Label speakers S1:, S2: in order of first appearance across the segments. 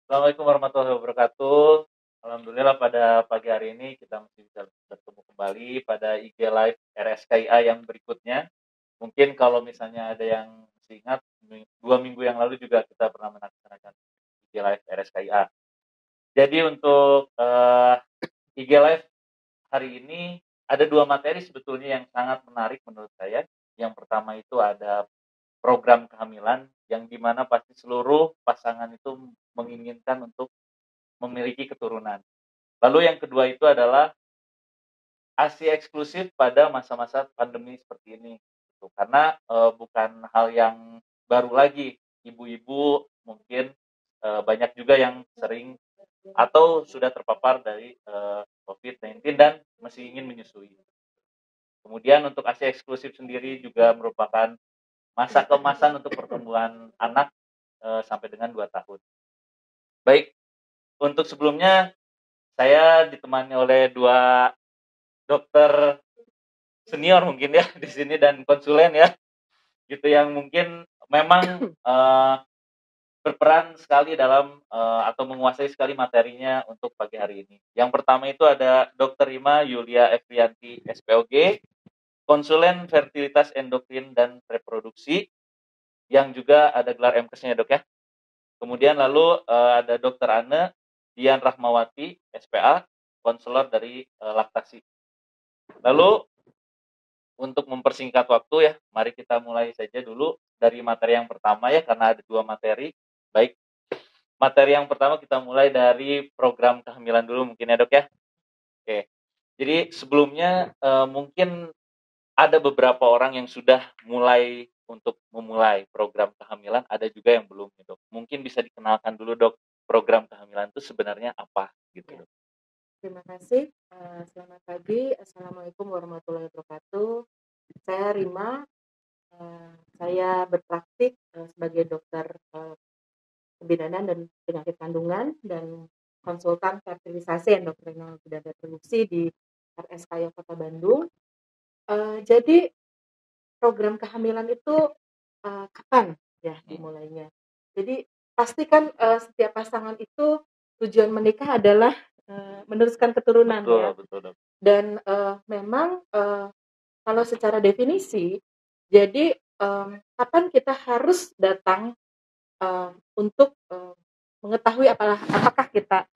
S1: Assalamualaikum warahmatullahi wabarakatuh. Alhamdulillah pada pagi hari ini kita masih bisa bertemu kembali pada IG Live RSKIA yang berikutnya. Mungkin kalau misalnya ada yang masih ingat, 2 minggu yang lalu juga kita pernah melaksanakan IG Live RSKIA. Jadi untuk IG Live hari ini ada 2 materi sebetulnya yang sangat menarik menurut saya. Yang pertama itu ada program kehamilan yang dimana pasti seluruh pasangan itu menginginkan untuk memiliki keturunan. Lalu yang kedua itu adalah ASI eksklusif pada masa-masa pandemi seperti ini. Gitu. Karena bukan hal yang baru lagi. Ibu-ibu mungkin banyak juga yang sering atau sudah terpapar dari COVID-19 dan masih ingin menyusui. Kemudian untuk ASI eksklusif sendiri juga merupakan masa keemasan untuk pertumbuhan anak sampai dengan 2 tahun. Baik, untuk sebelumnya saya ditemani oleh 2 dokter senior mungkin ya di sini dan konsulen ya, gitu yang mungkin memang berperan sekali dalam atau menguasai sekali materinya untuk pagi hari ini. Yang pertama itu ada Dr. Rima Yulia Efrianti SPOG, konsulen fertilitas endokrin dan reproduksi, yang juga ada gelar MKes-nya dok ya. Kemudian lalu ada Dr. Anne Dian Rahmawati SPA, konselor dari laktasi. Lalu untuk mempersingkat waktu ya, mari kita mulai saja dulu dari materi yang pertama ya, karena ada 2 materi. Baik, materi yang pertama kita mulai dari program kehamilan dulu mungkin ya dok ya. Oke, jadi sebelumnya mungkin ada beberapa orang yang sudah mulai untuk memulai program kehamilan, ada juga yang belum ya dok. Mungkin bisa dikenalkan dulu dok, program kehamilan itu sebenarnya apa gitu dok.
S2: Terima kasih. Selamat pagi. Assalamualaikum warahmatullahi wabarakatuh. Saya Rima. Saya berpraktik sebagai dokter kebidanan dan penyakit kandungan dan konsultan fertilisasi endokrinologi dan reproduksi di RSKIA Kota Bandung. Jadi program kehamilan itu kapan ya dimulainya? Jadi pasti kan setiap pasangan itu tujuan menikah adalah meneruskan keturunan ya.
S1: Betul dok.
S2: Dan memang kalau secara definisi, jadi kapan kita harus datang untuk mengetahui apakah kita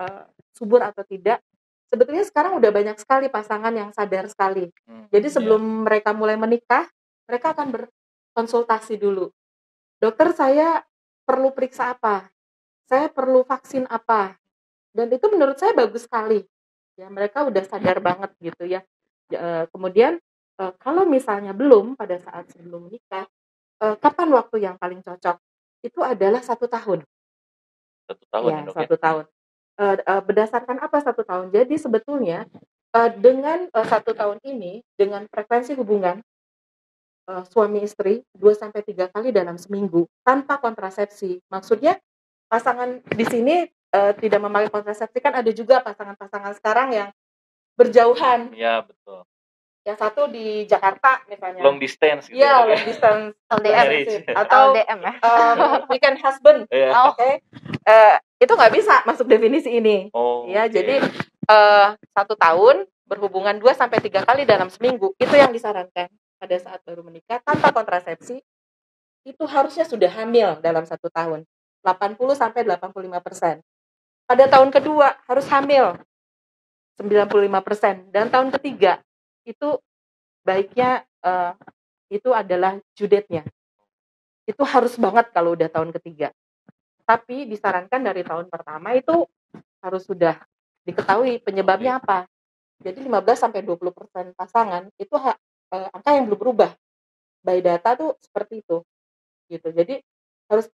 S2: subur atau tidak. Sebetulnya sekarang udah banyak sekali pasangan yang sadar sekali. Jadi sebelum mereka mulai menikah, mereka akan berkonsultasi dulu. Dokter, saya perlu periksa apa? Saya perlu vaksin apa? Dan itu menurut saya bagus sekali. Ya, mereka udah sadar banget gitu ya. Kemudian kalau misalnya belum pada saat sebelum menikah, kapan waktu yang paling cocok? Itu adalah 1 tahun.
S1: 1 tahun ya
S2: Ya,
S1: dok ya.
S2: 1 tahun. Berdasarkan apa 1 tahun? Jadi sebetulnya dengan 1 tahun ini, dengan frekuensi hubungan suami istri 2 sampai 3 kali dalam seminggu tanpa kontrasepsi. Maksudnya pasangan di sini tidak memakai kontrasepsi, kan ada juga pasangan-pasangan sekarang yang berjauhan.
S1: Iya betul.
S2: Yang satu di Jakarta misalnya.
S1: Long distance gitu
S2: Iya,
S1: ya, Dok,
S2: long distance
S3: LDM.
S2: relationship. Atau
S3: LDM ya.
S2: weekend husband.
S1: Iya.
S2: Oke. Itu nggak bisa masuk definisi ini.
S1: Oh,
S2: Ya,
S1: oke.
S2: jadi 1 tahun berhubungan 2 sampai 3 kali dalam seminggu, itu yang disarankan pada saat baru menikah tanpa kontrasepsi. Itu harusnya sudah hamil dalam 1 tahun, 80-85%. Pada tahun kedua harus hamil 95%, dan tahun ketiga itu baiknya itu adalah judetnya. Itu harus banget kalau udah tahun ketiga. Tapi disarankan dari tahun pertama itu harus sudah diketahui penyebabnya apa. Jadi 15-20% pasangan itu angka yang belum berubah. By data tuh seperti itu. Gitu. Jadi harus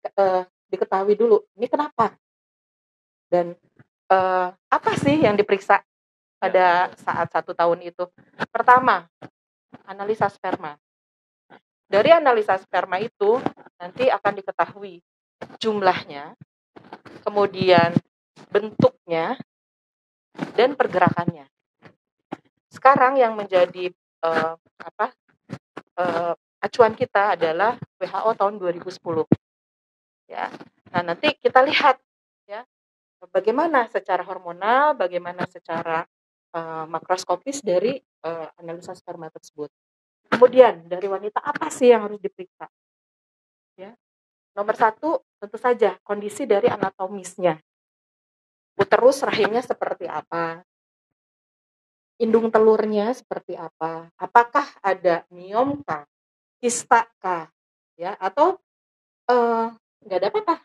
S2: diketahui dulu ini kenapa. Dan apa sih yang diperiksa pada saat 1 tahun itu? Pertama, analisa sperma. Dari analisa sperma itu nanti akan diketahui jumlahnya, kemudian bentuknya, dan pergerakannya. Sekarang yang menjadi acuan kita adalah WHO tahun 2010. Ya. Nah, nanti kita lihat ya bagaimana secara hormonal, bagaimana secara makroskopis dari analisa sperma tersebut. Kemudian dari wanita apa sih yang harus diperiksa? Ya, nomor satu tentu saja kondisi dari anatomisnya. Uterus rahimnya seperti apa? Indung telurnya seperti apa? Apakah ada miom kah? Kista kah? Ya, atau nggak ada apa-apa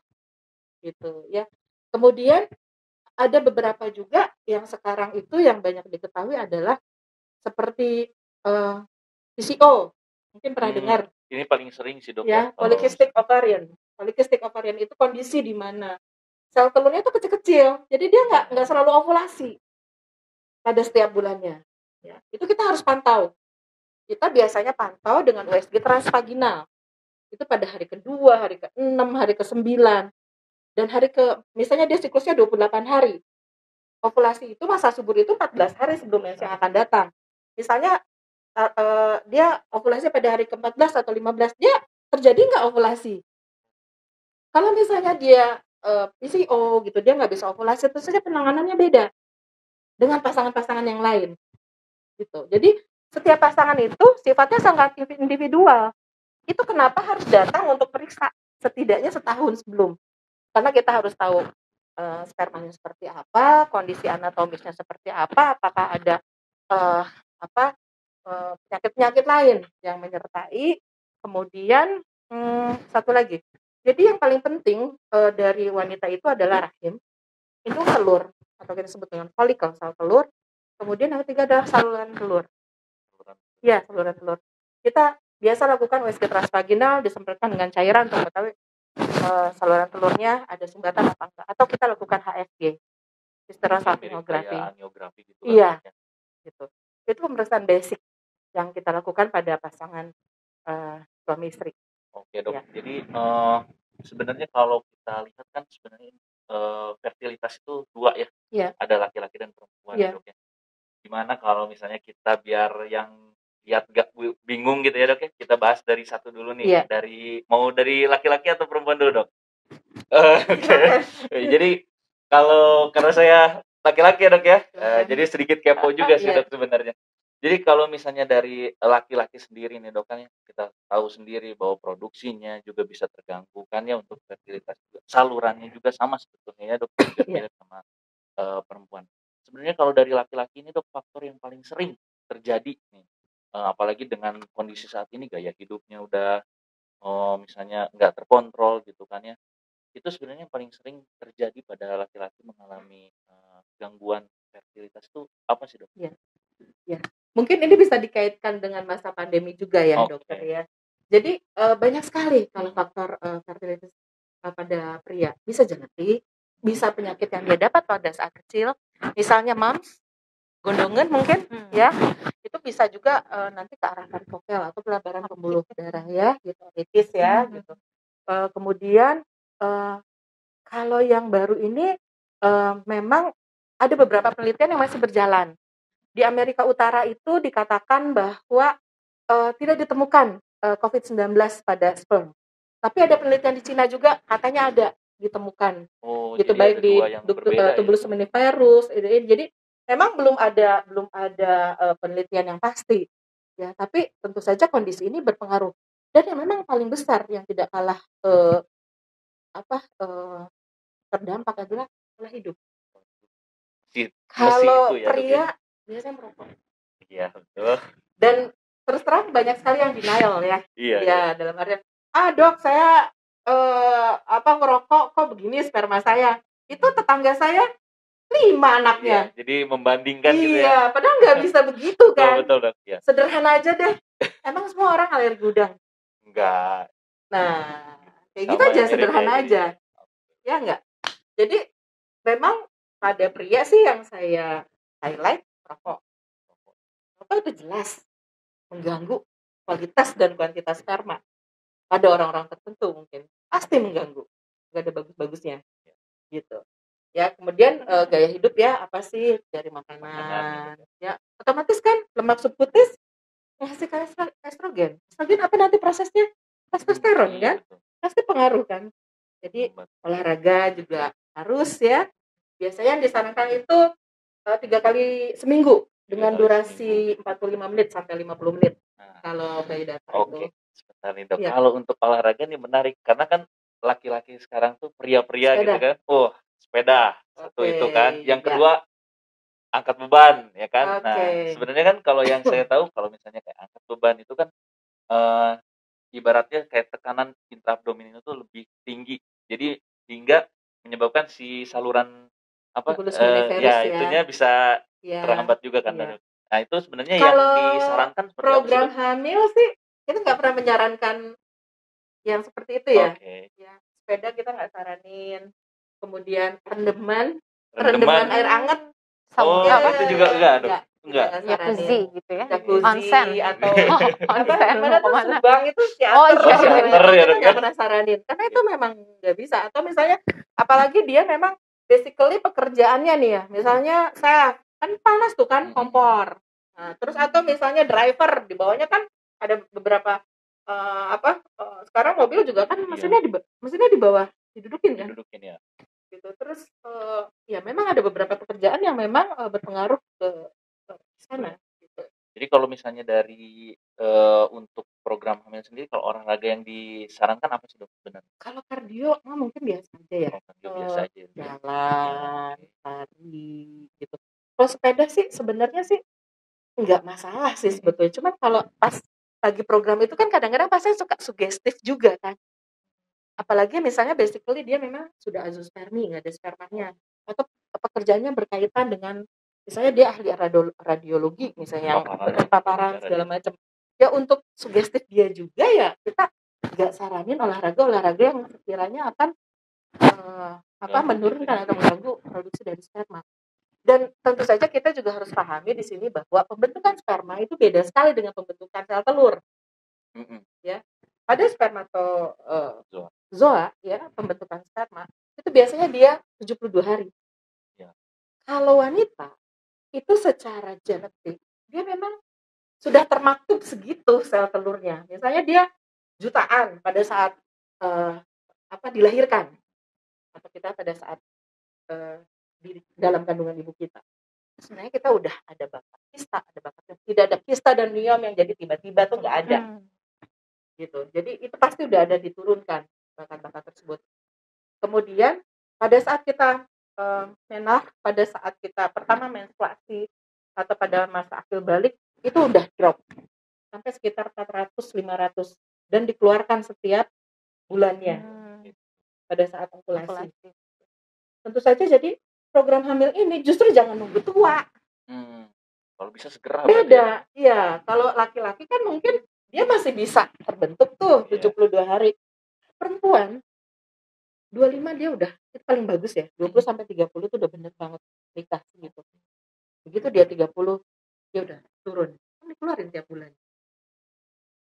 S2: gitu ya. Kemudian ada beberapa juga yang sekarang itu yang banyak diketahui adalah seperti PCO, mungkin pernah dengar.
S1: Ini paling sering sih dok
S2: Ya, polycystic ovarian. Polycystic ovarian itu kondisi di mana sel telurnya itu kecil-kecil, jadi dia nggak selalu ovulasi pada setiap bulannya. Ya, itu kita harus pantau. Kita biasanya pantau dengan USG transvaginal. Itu pada hari kedua, hari ke-6, hari ke-9. Dan hari misalnya dia siklusnya 28 hari. Ovulasi itu masa subur itu 14 hari sebelum mens yang akan datang. Misalnya dia ovulasi pada hari ke-14 atau 15, dia terjadi nggak ovulasi? Kalau misalnya dia PCO gitu, dia nggak bisa ovulasi, tentu saja penanganannya beda dengan pasangan-pasangan yang lain. Gitu. Jadi setiap pasangan itu sifatnya sangat individual. Itu kenapa harus datang untuk periksa setidaknya setahun sebelum. Karena kita harus tahu spermanya seperti apa, kondisi anatomisnya seperti apa, apakah ada penyakit-penyakit lain yang menyertai. Kemudian satu lagi. Jadi yang paling penting dari wanita itu adalah rahim, itu telur atau kita sebut dengan folikel, sel telur. Kemudian yang ketiga adalah saluran telur. Ya, saluran telur. Kita biasa lakukan USG transvaginal, disemprotkan dengan cairan untuk mengetahui saluran telurnya ada sumbatan apa enggak, atau kita lakukan HFG, hysterosalpingografi.
S1: Gitu.
S2: Iya, gitu. Itu pemeriksaan basic yang kita lakukan pada pasangan suami istri.
S1: Oke dok. Ya. Jadi sebenarnya kalau kita lihat kan sebenarnya fertilitas itu dua ya.
S2: Iya.
S1: Ada laki-laki dan perempuan dok ya. Gimana kalau misalnya kita biar yang lihat gak bingung gitu ya dok ya, kita bahas dari satu dulu nih. Mau dari laki-laki atau perempuan dulu dok? Oke. Jadi karena saya laki-laki ya dok ya, jadi sedikit kepo juga sih dok sebenarnya. Jadi kalau misalnya dari laki-laki sendiri nih dok, kan kita tahu sendiri bahwa produksinya juga bisa terganggu kan ya untuk fertilitas juga. Salurannya juga sama sebetulnya ya dok, mirip sama perempuan. Sebenarnya kalau dari laki-laki ini dok, faktor yang paling sering terjadi nih, apalagi dengan kondisi saat ini gaya hidupnya udah misalnya nggak terkontrol gitu kan ya, itu sebenarnya yang paling sering terjadi pada laki-laki mengalami gangguan fertilitas itu apa sih dok?
S2: Ya, mungkin ini bisa dikaitkan dengan masa pandemi juga ya dokter ya. Jadi banyak sekali kalau faktor fertilitas pada pria. Bisa genetik, bisa penyakit yang dia dapat pada saat kecil, misalnya mumps, gondongan mungkin ya. Itu bisa juga nanti ke arah varicokel atau pelebaran pembuluh darah ya, gitu, itis ya, gitu. Kemudian kalau yang baru ini memang ada beberapa penelitian yang masih berjalan. Di Amerika Utara itu dikatakan bahwa tidak ditemukan COVID-19 pada sperm. Tapi ada penelitian di Cina juga katanya ada ditemukan. Gitu, baik di tubulus seminiferus. Jadi memang belum ada penelitian yang pasti. Ya, tapi tentu saja kondisi ini berpengaruh. Dan yang memang paling besar yang tidak kalah terdampak adalah pola hidup. Kalau pria biasanya merokok.
S1: Iya, betul.
S2: Dan terus terang banyak sekali yang denial ya. Iya. Dalam artian, dok saya ngerokok kok begini sperma saya. Itu tetangga saya 5 anaknya.
S1: Iya, jadi membandingkan gitu ya.
S2: Iya, padahal nggak bisa begitu kan.
S1: Betul dok. Ya.
S2: Sederhana aja deh. Emang semua orang alergi udang?
S1: Enggak.
S2: Nah, kayak gitu aja, sederhana aja. Ya enggak? Jadi memang pada pria sih yang saya highlight rokok. Rokok itu jelas mengganggu kualitas dan kuantitas sperma. Pada orang-orang tertentu mungkin pasti mengganggu, nggak ada bagus-bagusnya, gitu. Ya kemudian gaya hidup ya, apa sih dari makanan, ya otomatis kan lemak subkutis menghasilkan estrogen. Estrogen apa nanti prosesnya? Testosteron kan, pasti pengaruh kan. Jadi olahraga juga harus ya. Biasanya yang disarankan itu 3 kali seminggu dengan
S1: 3 kali
S2: durasi
S1: seminggu.
S2: 45 menit sampai 50 menit
S1: Nah,
S2: kalau bayi data itu.
S1: oke. Sebentar nih, Dok.
S2: Iya,
S1: Kalau untuk olahraga nih menarik karena kan laki-laki sekarang tuh pria-pria gitu
S2: sepeda.
S1: kan. Oh, sepeda. Satu
S2: Oke,
S1: itu kan. Yang
S2: ya.
S1: kedua angkat beban ya kan.
S2: Oke.
S1: Nah, sebenarnya kan kalau yang saya tahu kalau misalnya kayak angkat beban itu kan eee, ibaratnya kayak tekanan intraabdomen itu tuh lebih tinggi. Jadi hingga menyebabkan si saluran apa,
S2: Tubulus omnivorous
S1: ya
S2: ya.
S1: itunya bisa
S2: Ya,
S1: terhambat juga kan,
S2: iya.
S1: Dok. Nah, itu sebenarnya yang
S2: Kalau
S1: disarankan seperti apa sih,
S2: program
S1: Dok?
S2: hamil sih kita nggak pernah menyarankan yang seperti itu ya.
S1: Oke.
S2: Ya, sepeda kita nggak saranin. Kemudian rendeman, rendeman
S1: Rendeman.
S2: air hangat
S3: Sauna
S1: Oh,
S3: apa?
S1: itu juga enggak, Dok?
S2: enggak, kita
S1: Enggak?
S2: nggak
S3: Jacuzzi
S2: saranin.
S3: gitu ya? Onsen.
S2: Jacuzzi atau apa
S3: Onsen
S2: gimana
S3: mau
S2: tuh
S3: kemana?
S2: Subang itu
S3: Oh
S2: teater
S3: iya,
S1: Oh,
S3: iya,
S2: namanya,
S3: iya.
S1: teater
S2: itu
S1: ya,
S2: kita
S1: Dok, ya?
S2: nggak pernah saranin karena itu memang nggak bisa. Atau misalnya apalagi dia memang basically pekerjaannya nih ya, misalnya chef kan panas tuh kan kompor. Nah, terus atau misalnya driver di bawahnya kan ada beberapa sekarang mobil juga kan
S1: Iya,
S2: mesinnya di bawah didudukin kan
S1: didudukin ya.
S2: gitu. Terus ya memang ada beberapa pekerjaan yang memang berpengaruh ke sana gitu.
S1: Jadi kalau misalnya dari, untuk program hamil sendiri kalau olahraga yang disarankan apa sih, Dok, sebenarnya?
S2: Kalau kardio mungkin biasa aja ya.
S1: Oh, kardio biasa aja ya?
S2: Jalan,
S1: Oke.
S2: lari gitu. Kalau sepeda sih sebenarnya sih nggak masalah sih sebetulnya. Cuman kalau pas lagi program itu kan kadang-kadang pasti suka sugestif juga kan. Apalagi misalnya basically dia memang sudah azoospermi, nggak ada spermanya. Atau pekerjaannya berkaitan dengan misalnya dia ahli radiologi misalnya yang paparan segala macam. Ya untuk sugestif dia juga ya kita nggak saranin olahraga yang sekiranya akan menurunkan atau mengganggu produksi dari sperma. Dan tentu saja kita juga harus pahami di sini bahwa pembentukan sperma itu beda sekali dengan pembentukan sel telur. Ya, pada spermatozoa ya pembentukan sperma itu biasanya dia 72 hari.
S1: Ya.
S2: Kalau wanita itu secara genetik dia memang sudah termaktub segitu sel telurnya. Misalnya dia jutaan pada saat dilahirkan atau kita pada saat di dalam kandungan ibu kita. Sebenarnya kita udah ada bakat kista, ada bakat tidak ada kista dan miom yang jadi tiba-tiba tuh nggak ada. Gitu. Jadi itu pasti udah ada diturunkan bakat-bakat tersebut. Kemudian pada saat kita pada saat kita pertama menstruasi atau pada masa akil balik itu udah drop sampai sekitar 400-500 dan dikeluarkan setiap bulannya pada saat ovulasi. Tentu saja jadi program hamil ini justru jangan nunggu tua.
S1: Kalau bisa segera.
S2: Beda, iya. Kalau laki-laki kan mungkin dia masih bisa terbentuk tuh 72 hari. Perempuan 25 dia udah itu paling bagus ya. 20 sampai 30 itu udah bener banget nikah gitu. Begitu dia 30 dia udah turun. Kan dikeluarin tiap bulan.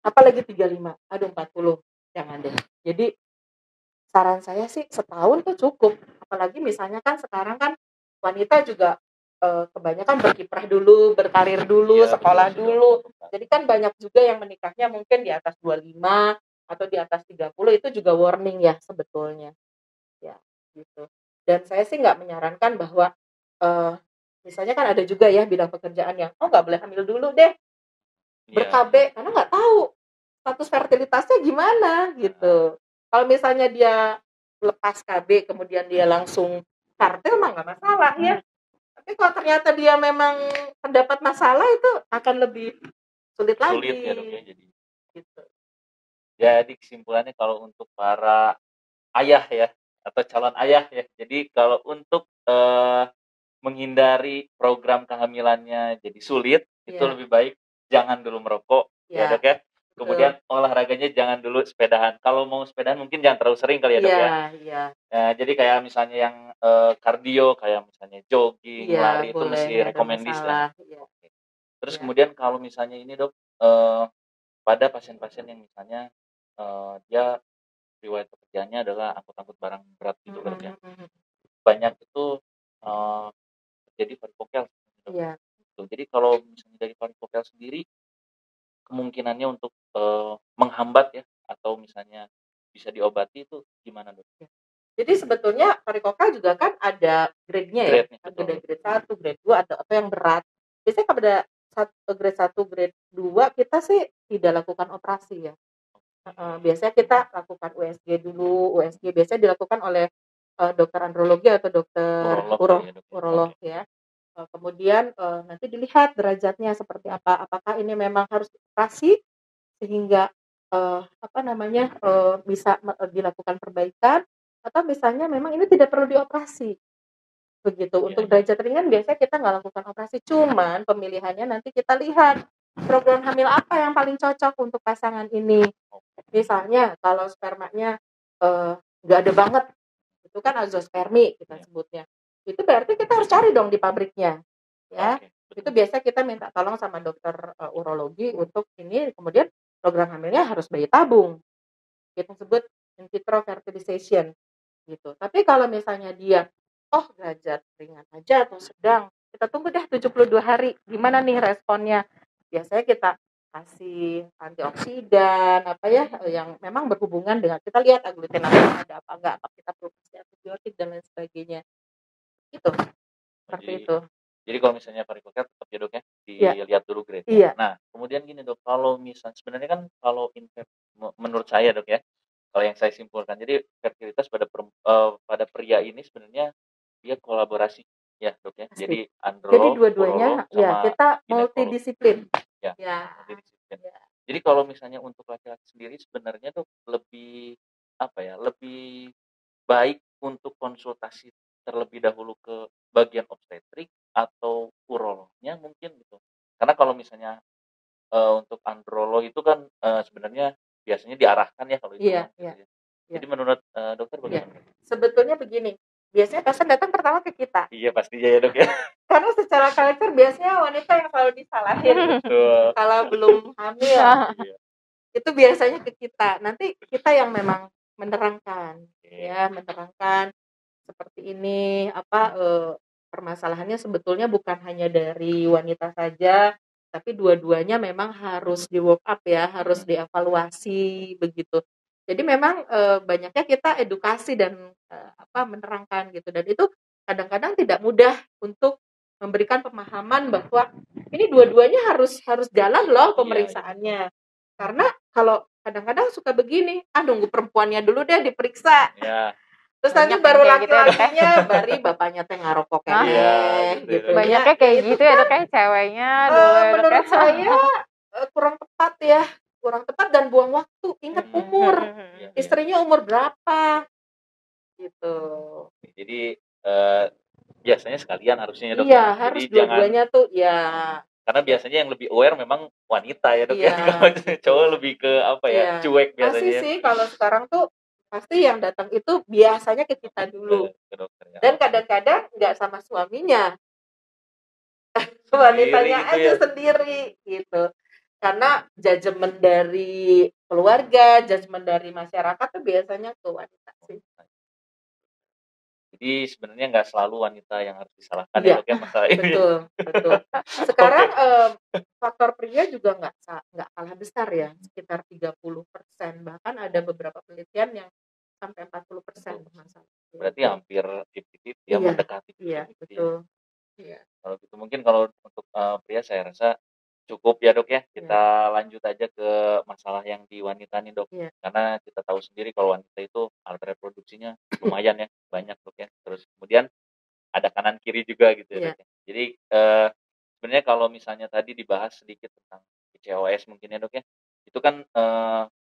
S2: Apalagi 35, aduh 40. Jangan deh. Jadi saran saya sih setahun tuh cukup. Apalagi misalnya kan sekarang kan wanita juga kebanyakan berkiprah dulu, berkarir dulu, sekolah dulu. Jadi kan banyak juga yang menikahnya mungkin di atas 25 atau di atas 30 itu juga warning ya sebetulnya. Ya, gitu. Dan saya sih nggak menyarankan bahwa misalnya kan ada juga ya bidang pekerjaan yang nggak boleh hamil dulu deh, ber-KB karena nggak tahu status fertilitasnya gimana gitu. Kalau misalnya dia lepas KB kemudian dia langsung kartel mah nggak masalah ya. Tapi kalau ternyata dia memang terdapat masalah itu akan lebih sulit lagi.
S1: Sulit ya, Dok, ya jadi.
S2: Gitu.
S1: Jadi kesimpulannya kalau untuk para ayah ya atau calon ayah ya. Jadi kalau untuk menghindari program kehamilannya jadi sulit, itu lebih baik jangan dulu merokok, ya Dok ya. Kemudian olahraganya jangan dulu sepedahan. Kalau mau sepedahan mungkin jangan terlalu sering kali ya Dok ya. Jadi kayak misalnya yang kardio kayak misalnya jogging, lari itu mesti rekomendis lah. Terus kemudian kalau misalnya ini Dok pada pasien-pasien yang misalnya dia riwayat pekerjaannya adalah angkut-angkut barang berat gitu Dok ya. Banyak itu terjadi varikokel. Jadi kalau misalnya dari varikokel sendiri kemungkinannya untuk menghambat ya atau misalnya bisa diobati itu gimana Dok?
S2: Jadi sebetulnya varikoka juga kan ada grade-nya ya,
S1: Grade-nya,
S2: ada
S1: betul.
S2: grade 1, grade 2 atau yang berat. Biasanya pada grade 1, grade 2 kita sih tidak lakukan operasi ya. Biasanya kita lakukan USG dulu. USG biasanya dilakukan oleh dokter andrologi atau dokter
S1: Urolog kali ya, Dok.
S2: urolog ya. Kemudian nanti dilihat derajatnya seperti apa. Apakah ini memang harus operasi sehingga bisa dilakukan perbaikan, atau misalnya memang ini tidak perlu dioperasi begitu. Untuk derajat ringan biasanya kita nggak lakukan operasi, cuman pemilihannya nanti kita lihat program hamil apa yang paling cocok untuk pasangan ini. Misalnya kalau spermanya nggak ada banget, itu kan azospermi kita sebutnya, itu berarti kita harus cari dong di pabriknya ya. Itu biasa kita minta tolong sama dokter urologi untuk ini, kemudian program hamilnya harus bayi tabung, kita sebut in vitro fertilization gitu. Tapi kalau misalnya dia derajat ringan aja atau sedang, kita tunggu deh 72 hari gimana nih responnya. Biasanya kita kasih antioksidan yang memang berhubungan dengan, kita lihat aglutinating ada apa enggak, apa kita perlu kasih antibiotik dan lain sebagainya gitu. Seperti itu.
S1: Jadi kalau misalnya varikoka tetap ya, Dok ya, dilihat dulu grade.
S2: Iya.
S1: Nah, kemudian gini, Dok, kalau misalnya sebenarnya kan kalau menurut saya, Dok ya, kalau yang saya simpulkan, jadi fertilitas pada pria ini sebenarnya dia kolaborasi ya, Dok ya.
S2: Pasti.
S1: Jadi
S2: Jadi
S1: androlog,
S2: dua-duanya
S1: urolog, sama
S2: kita
S1: ginekolog.
S2: multidisiplin.
S1: Ya. Multidisiplin. Jadi kalau misalnya untuk laki-laki sendiri sebenarnya, Dok, lebih lebih baik untuk konsultasi terlebih dahulu ke bagian obstetrik atau urolognya mungkin gitu. Karena kalau misalnya untuk androlog itu kan sebenarnya biasanya diarahkan ya kalau itu.
S2: Iya.
S1: Jadi menurut dokter bagaimana?
S2: Sebetulnya begini, biasanya pasien datang pertama ke kita.
S1: Iya pastinya ya, Dok ya.
S2: Karena secara culture biasanya wanita yang selalu disalahin kalau belum hamil. Itu biasanya ke kita. Nanti kita yang memang menerangkan menerangkan seperti ini, permasalahannya sebetulnya bukan hanya dari wanita saja, tapi dua-duanya memang harus di work up ya, harus dievaluasi begitu. Jadi memang banyaknya kita edukasi dan menerangkan gitu, dan itu kadang-kadang tidak mudah untuk memberikan pemahaman bahwa ini dua-duanya harus jalan loh pemeriksaannya. Karena kalau kadang-kadang suka begini, nunggu perempuannya dulu deh diperiksa. Terus nanti baru laki-lakinya, bari bapaknya teh ngarokok gitu.
S3: Banyaknya kayak gitu ya, Dok, kayak ceweknya dulu.
S2: Menurut saya kurang tepat dan buang waktu. Ingat umur. Istrinya umur berapa? Gitu.
S1: Jadi biasanya sekalian harusnya, Dok.
S2: Iya, harus dua-duanya tuh ya.
S1: Karena biasanya yang lebih aware memang wanita ya, Dok ya. Cowok lebih ke cuek biasanya.
S2: Pasti sih kalau sekarang tuh pasti yang datang itu biasanya ke kita dulu. Dan kadang-kadang nggak sama suaminya. Wanitanya aja sendiri gitu. Karena judgement dari keluarga, judgement dari masyarakat tuh biasanya ke wanita sih.
S1: Jadi sebenarnya nggak selalu wanita yang harus disalahkan ya, Dok ya, masalah ini.
S2: Betul. Sekarang faktor pria juga nggak kalah besar ya, sekitar 30%. Bahkan ada beberapa penelitian yang sampai 40% masalah.
S1: Berarti hampir 50-50 ya, mendekati.
S2: Iya, betul.
S1: Kalau gitu mungkin kalau untuk pria saya rasa cukup ya, Dok ya. Kita lanjut aja ke masalah yang di wanita nih, Dok. Karena kita tahu sendiri kalau wanita itu alat reproduksinya lumayan ya, banyak, Dok ya. Terus kemudian ada kanan kiri juga gitu ya, Dok ya. Jadi sebenarnya kalau misalnya tadi dibahas sedikit tentang PCOS mungkin ya, Dok ya. Itu kan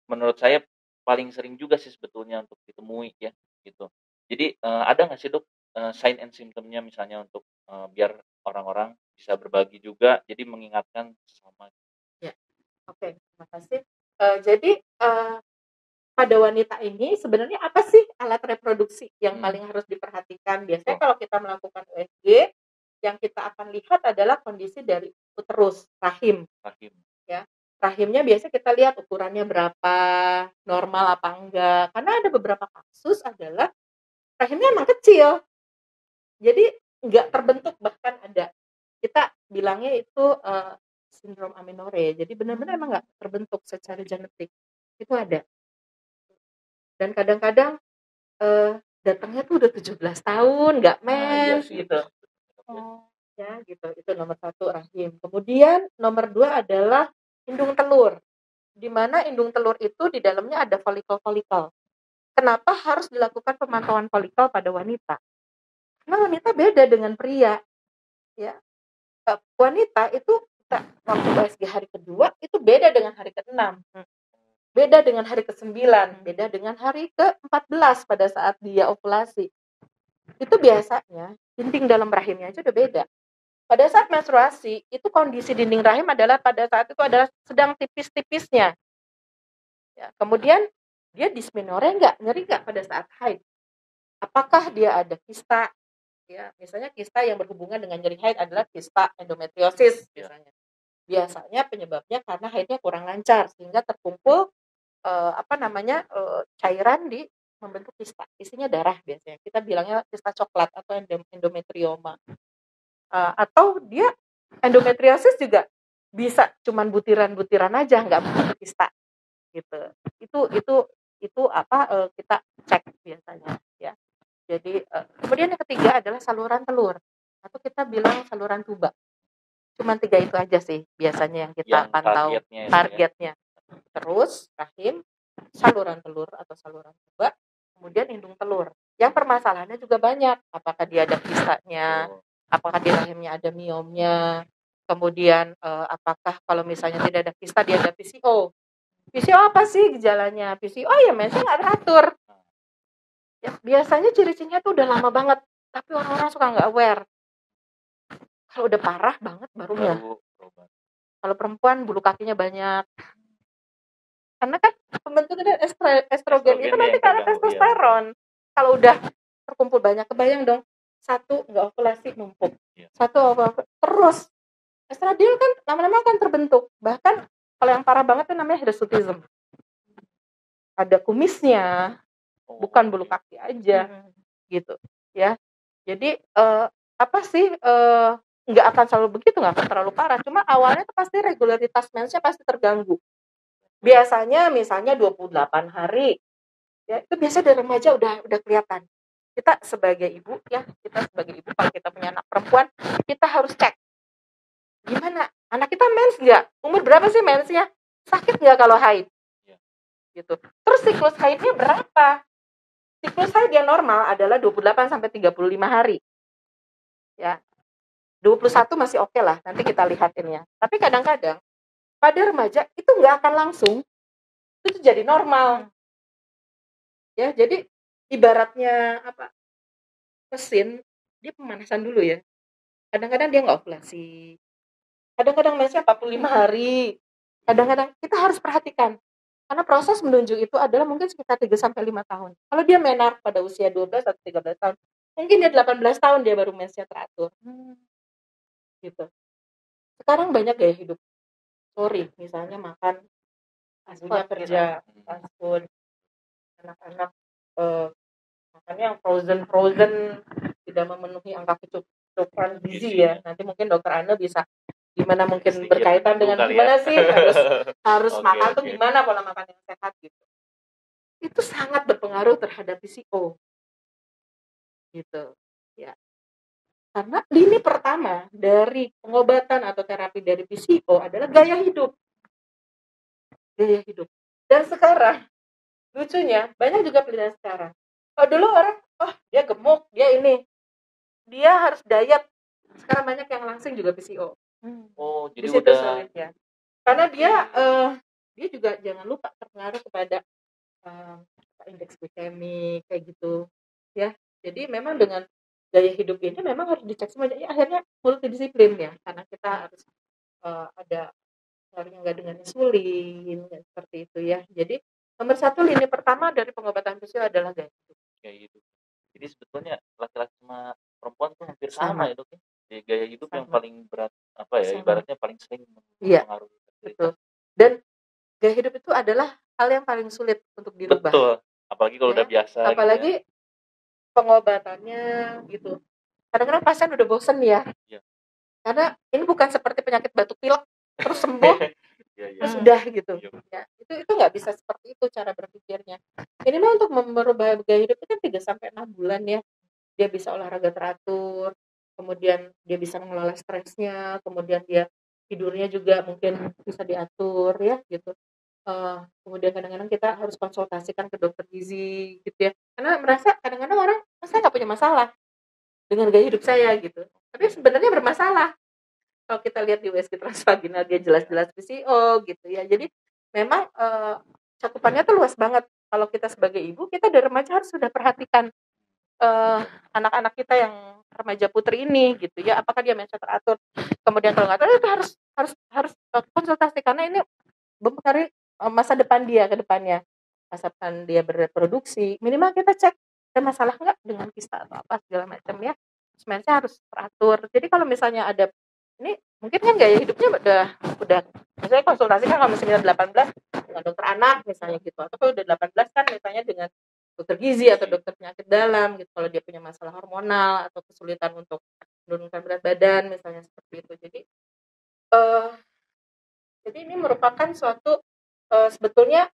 S1: menurut saya paling sering juga sih sebetulnya untuk ditemui ya gitu. Jadi ada nggak sih, Dok, sign and symptom-nya misalnya untuk biar orang-orang bisa berbagi juga, jadi mengingatkan sama.
S2: Oke, terima kasih. Jadi pada wanita ini sebenarnya apa sih alat reproduksi yang paling harus diperhatikan? Biasanya kalau kita melakukan USG, yang kita akan lihat adalah kondisi dari uterus, rahim. Ya, rahimnya biasanya kita lihat ukurannya berapa, normal apa enggak. Karena ada beberapa kasus adalah rahimnya emang kecil, jadi nggak terbentuk, bahkan ada kita bilangnya itu sindrom amenorrhea. Jadi benar-benar emang nggak terbentuk secara genetik, itu ada. Dan kadang-kadang datangnya tuh udah 17 tahun nggak
S1: Nah, iya
S2: mens
S1: sih.
S2: gitu. Ya gitu, itu nomor 1 rahim. Kemudian nomor 2 adalah indung telur, di mana indung telur itu di dalamnya ada folikel-folikel. Kenapa harus dilakukan pemantauan folikel pada wanita? Karena wanita beda dengan pria, ya. Wanita itu waktu USG hari kedua itu beda dengan hari ke-6, beda dengan hari ke-9, beda dengan hari ke-14 pada saat dia ovulasi. Itu biasanya dinding dalam rahimnya aja udah beda. Pada saat menstruasi, itu kondisi dinding rahim adalah pada saat itu adalah sedang tipis-tipisnya. Ya, kemudian dia dysmenorrhea nggak, nyeri nggak pada saat haid? Apakah dia ada kista? Ya, misalnya kista yang berhubungan dengan nyeri haid adalah kista endometriosis misalnya. Biasanya penyebabnya karena haidnya kurang lancar sehingga terkumpul cairan di membentuk kista. Isinya darah biasanya. Kita bilangnya kista coklat atau endometrioma. Atau dia endometriosis juga bisa cuman butiran-butiran aja, nggak bentuk kista gitu. Itu kita cek biasanya ya. Jadi kemudian yang ketiga adalah saluran telur atau kita bilang saluran tuba. Cuman 3 itu aja sih biasanya yang kita pantau targetnya. Terus rahim, saluran telur atau saluran tuba, kemudian indung telur. Yang permasalahannya juga banyak. Apakah dia ada kistanya? Apakah di rahimnya ada miomnya? Kemudian apakah kalau misalnya tidak ada kista dia ada PCO? PCO apa sih gejalanya? PCO ya mensnya nggak teratur. Ya, biasanya ciri-cirinya tuh udah lama banget, tapi orang-orang suka nggak aware. Kalau udah parah banget barunya. Kalau perempuan bulu kakinya banyak. Karena kan pembentukan estrogen itu nanti karena testosteron. Kalau udah terkumpul banyak, kebayang dong. 1 nggak ovulasi numpuk. 1 ovulasi terus. Estradiol kan lama-lama akan terbentuk. Bahkan kalau yang parah banget itu namanya hirsutism. Ada kumisnya, bukan bulu kaki aja, gitu. Ya, jadi nggak akan selalu begitu, nggak akan terlalu parah. Cuma awalnya tuh pasti regularitas mensnya pasti terganggu. Biasanya misalnya 28 hari, ya itu biasa dari remaja udah kelihatan. Kita sebagai ibu kalau kita punya anak perempuan, kita harus cek. Gimana? Anak kita mens nggak? Umur berapa sih mensnya? Sakit nggak kalau haid? Gitu. Terus siklus haidnya berapa? Siklus haid yang normal adalah 28 sampai 35 hari. Ya. 21 masih oke lah, nanti kita lihatin ya. Tapi kadang-kadang pada remaja itu nggak akan langsung. Itu jadi normal. Ya, jadi ibaratnya mesin, dia pemanasan dulu ya. Kadang-kadang dia nggak ovulasi. Kadang-kadang mensnya 45 hari. Kadang-kadang kita harus perhatikan. Karena proses menunjuk itu adalah mungkin sekitar 3 sampai 5 tahun. Kalau dia menark pada usia 12 atau 13 tahun, mungkin dia 18 tahun dia baru mensnya teratur. Gitu. Sekarang banyak gaya hidup. Sorry, misalnya makan aslinya kerja, fast food. Anak-anak makannya yang frozen tidak memenuhi angka kecukupan gizi ya. Nanti mungkin dokter Ana bisa gimana mungkin berkaitan dengan gimana sih harus makan tuh gimana pola makan yang sehat gitu. Itu sangat berpengaruh terhadap PCO. Gitu. Ya. Karena lini pertama dari pengobatan atau terapi dari PCO adalah gaya hidup. Gaya hidup. Dan sekarang lucunya banyak juga pilihan sekarang. Oh dulu orang, dia gemuk, dia ini, dia harus diet. Sekarang banyak yang langsing juga PCO.
S1: Jadi
S2: di situ
S1: udah
S2: sulitnya. Karena dia juga jangan lupa terpengaruh kepada indeks glikemik kayak gitu, ya. Jadi memang dengan gaya hidup ini memang harus dicek semua. Jadi akhirnya multidisiplin ya, karena kita harus ada pengaruhnya nggak dengan insulin seperti itu ya. Jadi nomor 1 lini pertama dari pengobatan PCO adalah gaya hidup.
S1: Kayak gitu. Jadi sebetulnya laki-laki sama perempuan tuh hampir sama ya dok ya. Gaya hidup yang paling berat ibaratnya paling sering mempengaruhi.
S2: Betul. Dan gaya hidup itu adalah hal yang paling sulit untuk dirubah.
S1: Betul. Apalagi kalau udah biasa.
S2: Apalagi gitu ya. Pengobatannya gitu. Kadang-kadang pasien udah bosen ya. Karena ini bukan seperti penyakit batuk pilek terus sembuh. terus udah gitu.
S1: Iya.
S2: Ya, itu nggak bisa seperti itu cara berpikirnya. Minimal untuk merubah gaya hidup itu kan 3 sampai 6 bulan ya. Dia bisa olahraga teratur, kemudian dia bisa mengelola stresnya, kemudian dia tidurnya juga mungkin bisa diatur ya gitu. Kemudian kadang-kadang kita harus konsultasikan ke dokter gizi gitu ya. Karena merasa kadang-kadang orang, saya nggak punya masalah dengan gaya hidup saya gitu. Tapi sebenarnya bermasalah. Kalau kita lihat di USG transvaginal dia jelas-jelas PCO gitu ya. Jadi memang cakupannya tuh luas banget. Kalau kita sebagai ibu, kita dari remaja harus sudah perhatikan anak-anak kita yang remaja putri ini gitu ya. Apakah dia mental teratur? Kemudian kalau nggak teratur itu harus konsultasi karena ini mempengaruhi masa depan dia ke depannya. Masa depan dia berreproduksi. Minimal kita cek ada masalah nggak dengan kista atau apa segala macam ya. Sebenarnya harus teratur. Jadi kalau misalnya ada ini mungkin kan gaya hidupnya udah misalnya konsultasi kan kalau misalnya 18 dengan dokter anak misalnya gitu, atau kalau udah 18 kan misalnya dengan dokter gizi atau dokter penyakit dalam gitu kalau dia punya masalah hormonal atau kesulitan untuk menurunkan berat badan misalnya seperti itu. Jadi ini merupakan suatu sebetulnya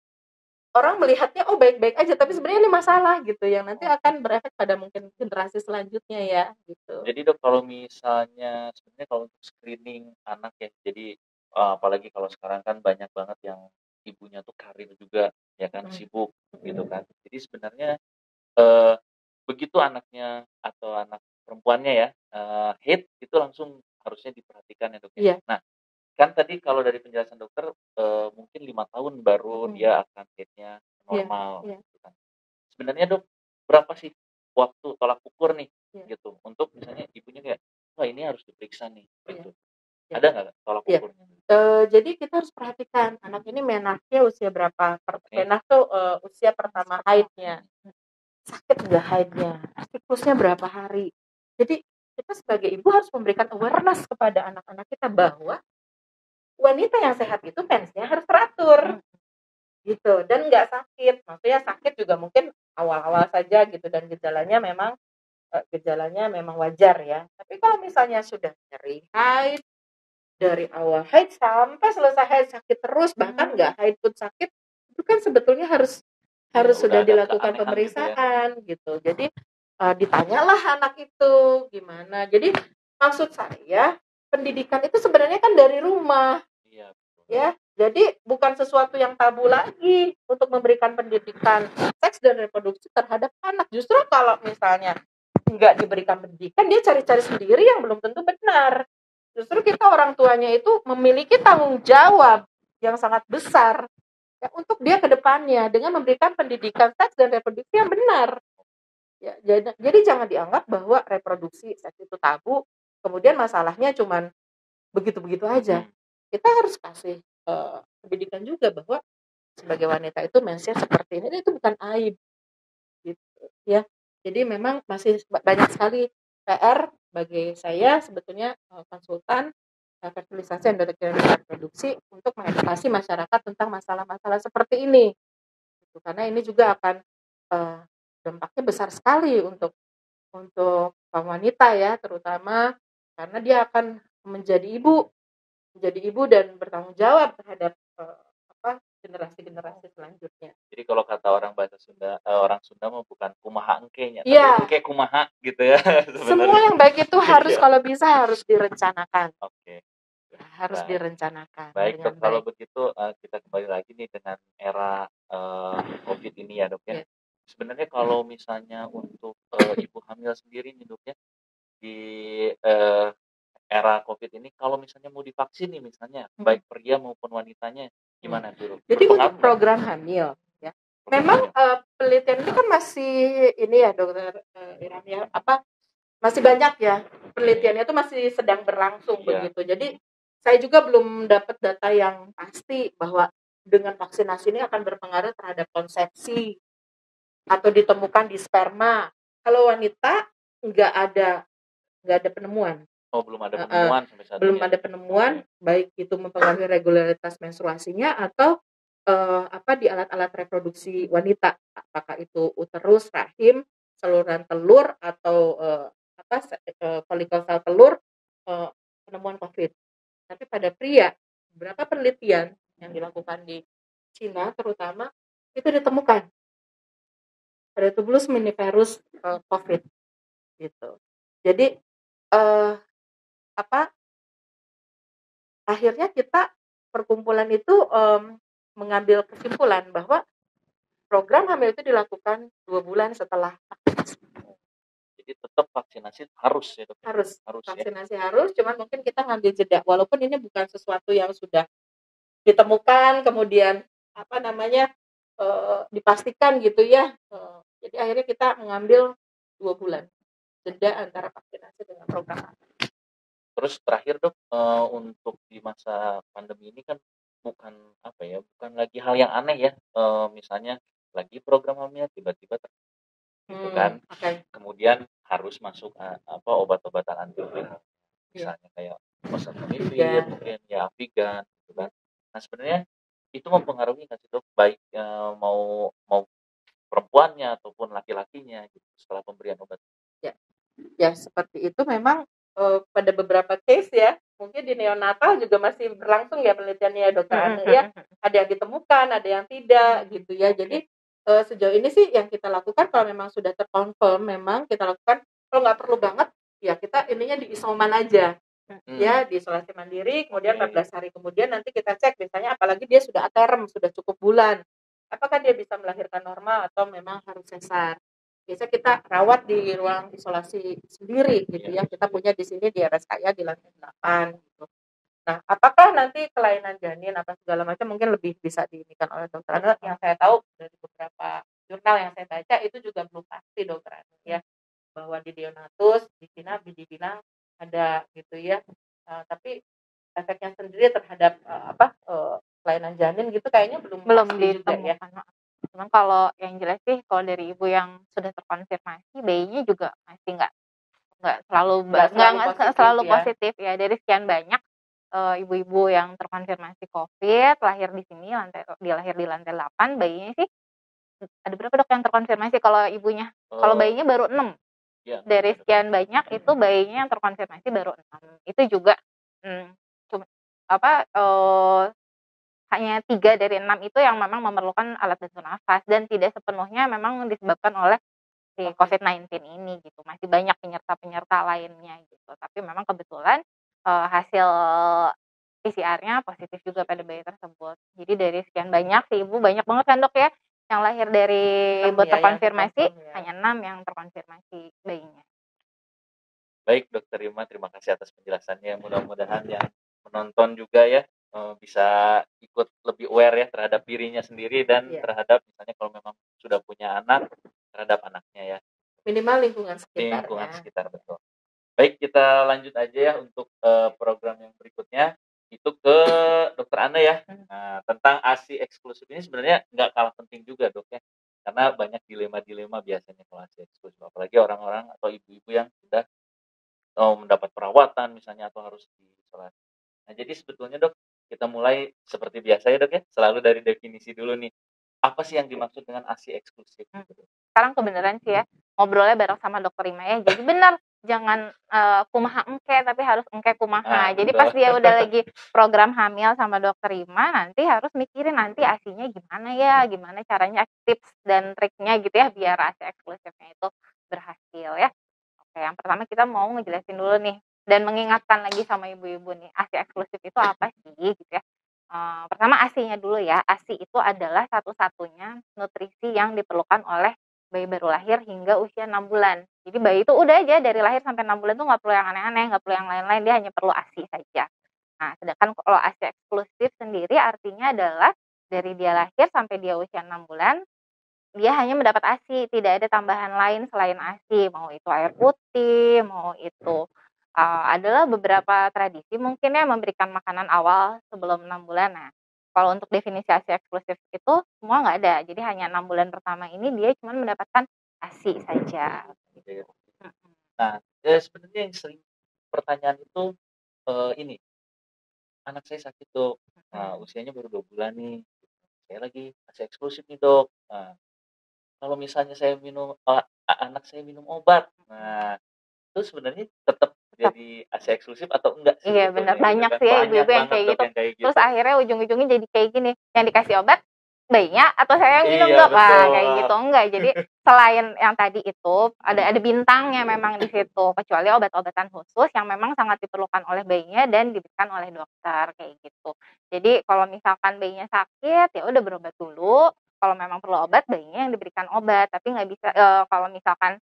S2: orang melihatnya oh baik-baik aja tapi sebenarnya ini masalah gitu yang nanti akan berefek pada mungkin generasi selanjutnya ya gitu.
S1: Jadi Dok, kalau misalnya sebenarnya kalau untuk screening anak ya, jadi apalagi kalau sekarang kan banyak banget yang ibunya tuh karir juga, ya kan, sibuk gitu kan. Jadi sebenarnya begitu anaknya atau anak perempuannya ya haid itu langsung harusnya diperhatikan ya Dok ya.
S2: Iya.
S1: Nah, kan tadi kalau dari penjelasan dokter mungkin 5 tahun baru dia akan haidnya normal
S2: Iya.
S1: gitu kan. Sebenarnya Dok, berapa sih waktu tolak ukur nih
S2: Iya.
S1: gitu untuk misalnya ibunya kayak wah ini harus diperiksa nih gitu.
S2: Iya.
S1: Ada nggak tolak
S2: Iya.
S1: ukurnya?
S2: Jadi kita harus perhatikan anak ini menarnya usia berapa. Menarh tuh usia pertama haidnya. Sakit nggak haidnya? Siklusnya berapa hari? Jadi kita sebagai ibu harus memberikan awareness kepada anak-anak kita bahwa wanita yang sehat itu mensnya harus teratur gitu dan nggak sakit. Maksudnya sakit juga mungkin awal-awal saja gitu dan gejalanya memang wajar ya. Tapi kalau misalnya sudah nyeri haid dari awal haid sampai selesai haid sakit terus bahkan nggak haid pun sakit itu kan sebetulnya harus sudah dilakukan pemeriksaan gitu. Jadi ditanyalah anak itu gimana. Jadi maksud saya pendidikan itu sebenarnya kan dari rumah.
S1: Iya.
S2: Ya, jadi bukan sesuatu yang tabu lagi untuk memberikan pendidikan seks dan reproduksi terhadap anak. Justru kalau misalnya nggak diberikan pendidikan, dia cari-cari sendiri yang belum tentu benar. Justru kita orang tuanya itu memiliki tanggung jawab yang sangat besar ya, untuk dia ke depannya dengan memberikan pendidikan seks dan reproduksi yang benar. Ya, jadi jangan dianggap bahwa reproduksi seks itu tabu, kemudian masalahnya cuman begitu-begitu aja. Kita harus kasih pendidikan juga bahwa sebagai wanita itu mensnya seperti ini itu bukan aib gitu ya. Jadi memang masih banyak sekali PR bagi saya sebetulnya konsultan fertilisasi endokrin reproduksi untuk mengedukasi masyarakat tentang masalah-masalah seperti ini gitu. Karena ini juga akan dampaknya besar sekali untuk kaum wanita ya terutama karena dia akan menjadi ibu dan bertanggung jawab terhadap generasi-generasi selanjutnya.
S1: Jadi kalau kata orang bahasa Sunda, orang Sunda mah bukan kumaha engkenya,
S2: Iya.
S1: tapi itu kayak kumaha gitu ya.
S2: Semua yang baik itu harus kalau bisa harus direncanakan.
S1: Oke.
S2: Harus
S1: Baik.
S2: direncanakan.
S1: Baik
S2: dengan
S1: Dok, kalau begitu kita kembali lagi nih dengan era COVID ini ya Dok ya.
S2: Iya.
S1: Sebenarnya kalau misalnya untuk ibu hamil sendiri nih Dok ya, di era COVID ini kalau misalnya mau divaksin nih misalnya, baik pria maupun wanitanya, gimana tuh Dok?
S2: Jadi
S1: Berpengaruh
S2: untuk program hamil ya. Memang penelitian itu kan masih ini ya Dokter Iram ya, masih banyak ya penelitiannya itu masih sedang berlangsung begitu. Jadi saya juga belum dapat data yang pasti bahwa dengan vaksinasi ini akan berpengaruh terhadap konsepsi atau ditemukan di sperma. Kalau wanita nggak ada penemuan.
S1: Oh, belum ada penemuan sampai saat
S2: Belum
S1: ini.
S2: ada penemuan, baik itu mempengaruhi regularitas menstruasinya atau di alat-alat reproduksi wanita, apakah itu uterus, rahim, saluran telur atau folikel sel telur, penemuan COVID. Tapi pada pria, beberapa penelitian yang dilakukan di Cina terutama itu ditemukan ada tubulus minivirus COVID gitu. Jadi akhirnya kita perkumpulan itu mengambil kesimpulan bahwa program hamil itu dilakukan 2 bulan setelah vaksinasi.
S1: Jadi tetap vaksinasi harus ya dok?
S2: Harus
S1: ya.
S2: vaksinasi harus, cuman mungkin kita ngambil jeda walaupun ini bukan sesuatu yang sudah ditemukan kemudian dipastikan gitu ya. Jadi akhirnya kita mengambil 2 bulan jeda antara vaksinasi dengan program.
S1: Terus terakhir dok, untuk di masa pandemi ini kan bukan lagi hal yang aneh ya, misalnya lagi program hamil tiba-tiba gitu kan, kemudian harus masuk obat-obatan antivirus, misalnya kayak oseltamivir, mungkin ya Avigan gitu kan. Nah sebenarnya itu mempengaruhi nggak sih dok, baik mau perempuannya ataupun laki-lakinya gitu setelah pemberian obat?
S2: Ya seperti itu memang pada beberapa case ya, mungkin di neonatal juga masih berlangsung ya penelitiannya ya dokter Ane ya, ada yang ditemukan, ada yang tidak gitu ya. Jadi sejauh ini sih yang kita lakukan kalau memang sudah terkonfirm memang kita lakukan, kalau nggak perlu banget ya kita ininya di isoman aja ya, di isolasi mandiri, kemudian 14 hari kemudian nanti kita cek misalnya apalagi dia sudah aterem, sudah cukup bulan, apakah dia bisa melahirkan normal atau memang harus sesar. Biasa kita rawat di ruang isolasi sendiri gitu ya. Kita punya di sini di RSKIA di lantai 8 gitu. Nah, apakah nanti kelainan janin apa segala macam mungkin lebih bisa diinikan oleh dokter Ane. Yang saya tahu dari beberapa jurnal yang saya baca itu juga belum pasti dokter Ane ya, bahwa di neonatus di Cina dibilang ada gitu ya. Tapi efeknya sendiri terhadap kelainan janin gitu kayaknya belum pasti juga ya.
S3: Cuman kalau yang jelas sih kalau dari ibu yang sudah terkonfirmasi bayinya juga masih nggak selalu positif ya. Dari sekian banyak ibu-ibu yang terkonfirmasi COVID lahir di sini lahir di lantai 8, bayinya sih ada berapa dok yang terkonfirmasi kalau ibunya? Kalau bayinya baru 6. Dari sekian banyak itu bayinya yang terkonfirmasi baru 6. Itu juga hanya 3 dari 6 itu yang memang memerlukan alat bantu nafas dan tidak sepenuhnya memang disebabkan oleh si COVID-19 ini gitu. Masih banyak penyerta-penyerta lainnya gitu. Tapi memang kebetulan hasil PCR-nya positif juga pada bayi tersebut. Jadi dari sekian banyak si ibu banyak banget kan dok ya yang lahir dari ibu terkonfirmasi, hanya 6 yang terkonfirmasi bayinya.
S1: Baik dokter Irma, terima kasih atas penjelasannya. Mudah-mudahan yang menonton juga ya bisa ikut lebih aware ya terhadap dirinya sendiri dan terhadap misalnya kalau memang sudah punya anak, terhadap anaknya ya.
S2: Minimal lingkungan
S1: sekitar, betul. Baik, kita lanjut aja ya untuk program yang berikutnya, itu ke dokter Ane ya. Nah, tentang ASI eksklusif ini sebenarnya nggak kalah penting juga dok ya, karena banyak dilema-dilema biasanya kalau ASI eksklusif, apalagi orang-orang atau ibu-ibu yang sudah mendapat perawatan misalnya atau harus diisolasi. Nah, jadi sebetulnya dok, kita mulai seperti biasa ya dok ya, selalu dari definisi dulu nih. Apa sih yang dimaksud dengan ASI eksklusif?
S3: Sekarang kebenaran sih ya, ngobrolnya bareng sama dokter Irma ya. Jadi benar, jangan kumaha engke tapi harus engke kumaha. Jadi pas dia udah lagi program hamil sama dokter Irma, nanti harus mikirin nanti ASI-nya gimana ya, gimana caranya, tips dan triknya gitu ya biar ASI eksklusifnya itu berhasil ya. Oke, yang pertama kita mau ngejelasin dulu nih dan mengingatkan lagi sama ibu-ibu nih, ASI eksklusif itu apa sih gitu ya. Pertama ASI-nya dulu ya. ASI itu adalah satu-satunya nutrisi yang diperlukan oleh bayi baru lahir hingga usia 6 bulan. Jadi bayi itu udah aja dari lahir sampai 6 bulan tuh nggak perlu yang aneh-aneh, nggak perlu yang lain-lain, dia hanya perlu ASI saja. Nah, sedangkan kalau ASI eksklusif sendiri artinya adalah dari dia lahir sampai dia usia 6 bulan, dia hanya mendapat ASI, tidak ada tambahan lain selain ASI, mau itu air putih, mau itu adalah beberapa tradisi mungkin ya memberikan makanan awal sebelum 6 bulan. Nah, kalau untuk definisi ASI eksklusif itu semua nggak ada. Jadi hanya 6 bulan pertama ini dia cuma mendapatkan ASI saja.
S1: Nah, sebenarnya yang sering pertanyaan itu ini, anak saya sakit dok, usianya baru 2 bulan nih, saya lagi ASI eksklusif nih dok. Nah, kalau misalnya saya minum anak saya minum obat, nah itu sebenarnya tetap jadi ASI eksklusif atau enggak sih
S3: Iya benar,
S1: sebetulnya gitu
S3: banyak
S1: kan?
S3: sih ya
S1: Banyak
S3: ibu-ibu yang
S1: banget
S3: kayak
S1: dok
S3: gitu.
S1: yang kayak
S3: Terus
S1: gitu.
S3: akhirnya ujung-ujungnya jadi kayak gini, yang dikasih obat bayinya atau saya yang minum
S1: Iya
S3: dok? Nah
S1: betul.
S3: kayak gitu enggak. Jadi selain yang tadi itu ada bintangnya memang di situ, kecuali obat-obatan khusus yang memang sangat diperlukan oleh bayinya dan diberikan oleh dokter kayak gitu. Jadi kalau misalkan bayinya sakit ya udah berobat dulu. Kalau memang perlu obat bayinya yang diberikan obat, tapi nggak bisa kalau misalkan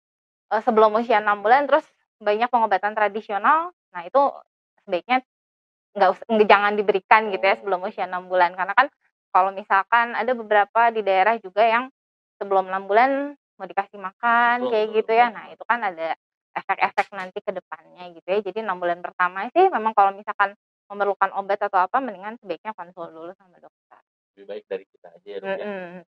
S3: sebelum usia 6 bulan terus banyak pengobatan tradisional, nah itu sebaiknya jangan diberikan gitu ya sebelum usia 6 bulan. Karena kan kalau misalkan ada beberapa di daerah juga yang sebelum 6 bulan mau dikasih makan
S1: Betul,
S3: kayak
S1: betul,
S3: gitu ya.
S1: betul.
S3: Nah, itu kan ada efek-efek nanti ke depannya gitu ya. Jadi 6 bulan pertama sih memang kalau misalkan memerlukan obat atau apa mendingan sebaiknya konsul dulu sama dokter.
S1: Lebih baik dari kita aja ya dok ya.
S3: Mhm.